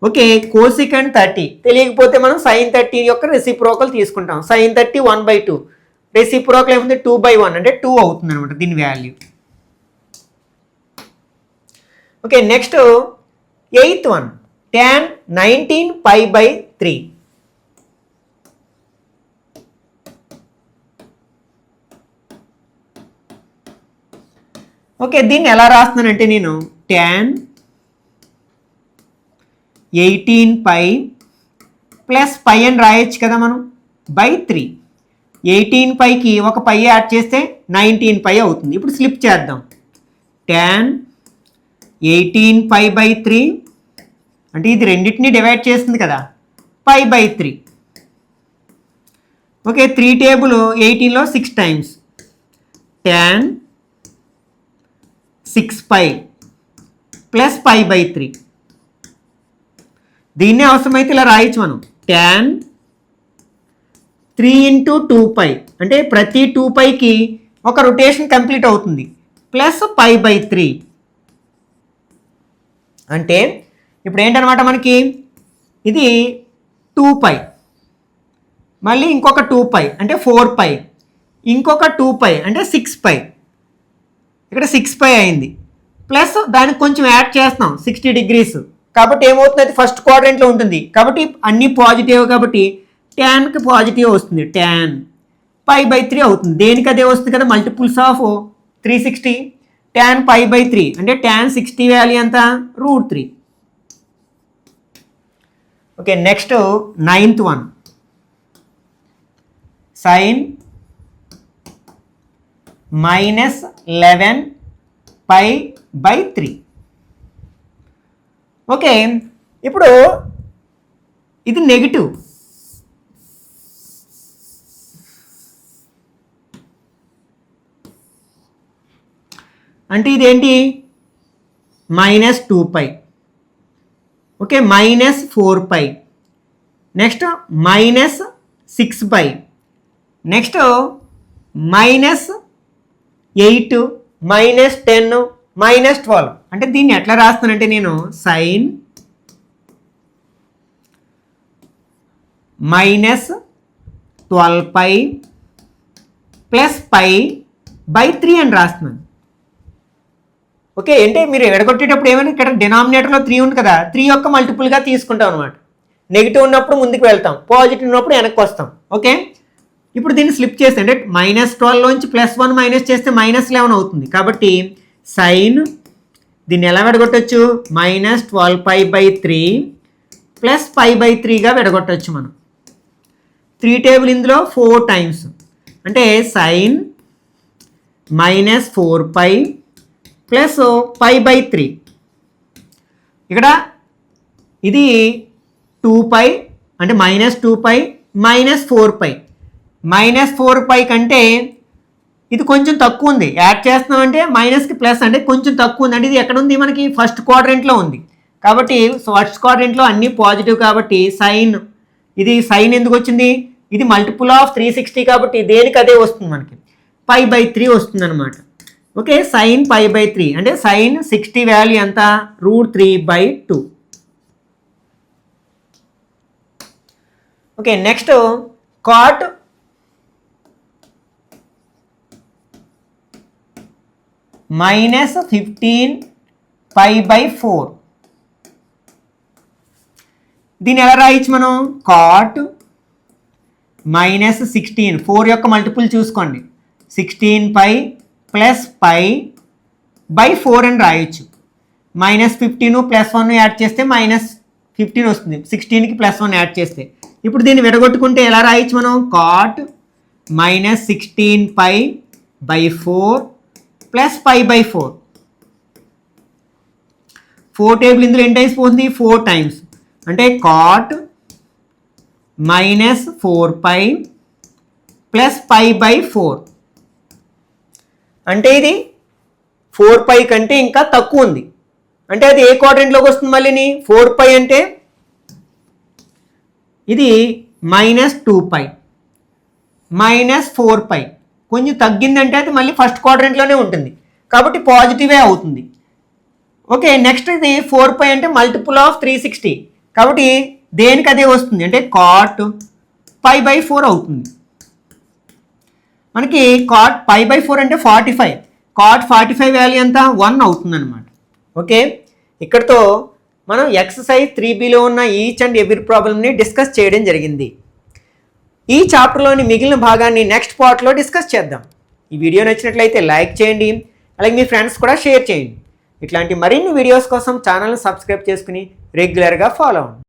ఓకే, కోసికెంట్ 30 తెలియకపోతే మనం sin 30 యొక్క రెసిప్రోకల్ తీసుకుంటాం. sin 30 1/2, రెసిప్రోకల్ ఏముంది 2/1 అంటే 2 అవుతుంది అనమాట దీని value. Okay, next 8th one, tan 19π/3. Okay, దీన్ని ఎలా రాస్తున్నానంటే నేను tan 18π + π అని రాయొచ్చు కదా మనం /3. 18πకి ఒక π యాడ్ చేస్తే 19π అవుతుంది. ఇప్పుడు స్లిప్ చేద్దాం. tan 18π/3 అంటే ఇది రెండింటిని డివైడ్ చేస్తుంది కదా, π/3. ఓకే, 3 టేబుల్ 18లో 6 టైమ్స్ tan 6π + π/3. దీన్నే అవసరమైతే ఇలా రాయొచ్చు మనం tan 3 × 2π అంటే ప్రతి 2πకి ఒక రొటేషన్ కంప్లీట్ అవుతుంది ప్లస్ π/3. అంటే ఇప్పుడు ఏంటనమాట మనకి ఇది 2π, మళ్ళీ ఇంకొక 2π అంటే 4π, ఇంకొక 2π అంటే 6π. ఇక్కడ 6π అయింది, ప్లస్ దానికి కొంచెం యాడ్ చేస్తున్నాం 60 డిగ్రీస్. కాబట్టి ఏమవుతుంది, అది ఫస్ట్ క్వాడ్రెంట్లో ఉంటుంది కాబట్టి అన్నీ పాజిటివ్ కాబట్టి ట్యాన్కి పాజిటివ్ వస్తుంది, tan π/3 అవుతుంది. దేనికి అదే వస్తుంది కదా, మల్టిపుల్స్ ఆఫ్ 360, tan π/3 అంటే tan 60 వాల్యూ ఎంత? √3. Okay, next 9th one, sin -11π/3. Okay, ఇప్పుడు ఇది నెగిటివ్. అంటే ఇదేంటి -2π. Okay, -4π, next -6π, next -8, -10, -12. అంటే దీన్ని ఎట్లా రాస్తానంటే నేను sin -12π + π/3 అని రాస్తున్నాను. ఓకే, అంటే మీరు ఎడగొట్టేటప్పుడు ఏమైనా ఇక్కడ డినామినేటర్లో 3 ఉంది కదా, 3 యొక్క మల్టిపుల్గా తీసుకుంటాం అనమాట. నెగిటివ్ ఉన్నప్పుడు ముందుకు వెళ్తాం, పాజిటివ్ ఉన్నప్పుడు వెనక్కి వస్తాం. ఓకే, ఇప్పుడు దీన్ని స్లిప్ చేస్తే అంటే -12లోంచి +1 మైనస్ చేస్తే -11 అవుతుంది. కాబట్టి sin దీన్ని ఎలా విడగొట్టచ్చు? -12π/3 ప్లస్ π/3గా విడగొట్టచ్చు మనం. 3 టేబుల్ ఇందులో 4 టైమ్స్ అంటే sin -4π ప్లస్ π/3. ఇక్కడ ఇది 2π అంటే -2π -4π. -4π కంటే ఇది కొంచెం తక్కువ ఉంది. యాడ్ చేస్తున్నామంటే మైనస్కి ప్లస్ అంటే కొంచెం తక్కువ ఉంది. అంటే ఇది ఎక్కడ ఉంది? మనకి ఫస్ట్ క్వాడ్రంట్లో ఉంది. కాబట్టి ఫస్ట్ క్వాడ్రంట్లో అన్నీ పాజిటివ్ కాబట్టి సైన్, ఇది సైన్ ఎందుకు వచ్చింది? ఇది మల్టిపుల్ ఆఫ్ 360 కాబట్టి దేనికి అదే వస్తుంది మనకి, π/3 వస్తుంది అనమాట. ఓకే, సైన్ π/3 అంటే సైన్ 60 వాల్యూ ఎంత? √3/2. Okay, next cot -15π/4. దీన్ని ఎలా రాయొచ్చు మనం? కాట్ -16, 4 యొక్క మల్టిపుల్ చూసుకోండి, 16π ప్లస్ π/4 అని రాయొచ్చు. -15 +1 యాడ్ చేస్తే -15 వస్తుంది, 16కి +1 యాడ్ చేస్తే. ఇప్పుడు దీన్ని విడగొట్టుకుంటే ఎలా రాయొచ్చు మనం? Cot -16π/4 plus π/4. 4 టేబుల్ ఇందులో ఎన్ని టైమ్స్ పోతుంది? 4 టైమ్స్ అంటే కాట్ -4π ప్లస్ π/4. అంటే ఇది 4π కంటే ఇంకా తక్కువ ఉంది. అంటే అది ఏ క్వాడ్రంట్లోకి వస్తుంది? మళ్ళీని 4π అంటే ఇది -2π -4π కొంచెం తగ్గిందంటే అది మళ్ళీ ఫస్ట్ క్వాడ్రంట్లోనే ఉంటుంది కాబట్టి పాజిటివే అవుతుంది. ఓకే, నెక్స్ట్ ఇది 4π అంటే మల్టిపుల్ ఆఫ్ 360 కాబట్టి దేనికి అదే వస్తుంది అంటే కాట్ π/4 అవుతుంది. మనకి కాట్ π/4 అంటే 45, కాట్ 45 వాల్యూ ఎంత? 1 అవుతుంది అనమాట. ఓకే, ఇక్కడతో మనం ఎక్సర్సైజ్ 3Bలో ఉన్న ఈచ్ అండ్ ఎవ్రీ ప్రాబ్లమ్ని డిస్కస్ చేయడం జరిగింది. ఈ చాప్టర్లోని మిగిలిన భాగాన్ని నెక్స్ట్ పార్ట్లో డిస్కస్ చేద్దాం. ఈ వీడియో నచ్చినట్లయితే లైక్ చేయండి, అలాగే మీ ఫ్రెండ్స్ కూడా షేర్ చేయండి. ఇట్లాంటి మరిన్ని వీడియోస్ కోసం ఛానల్ని సబ్స్క్రైబ్ చేసుకుని రెగ్యులర్గా ఫాలో అవ్వండి.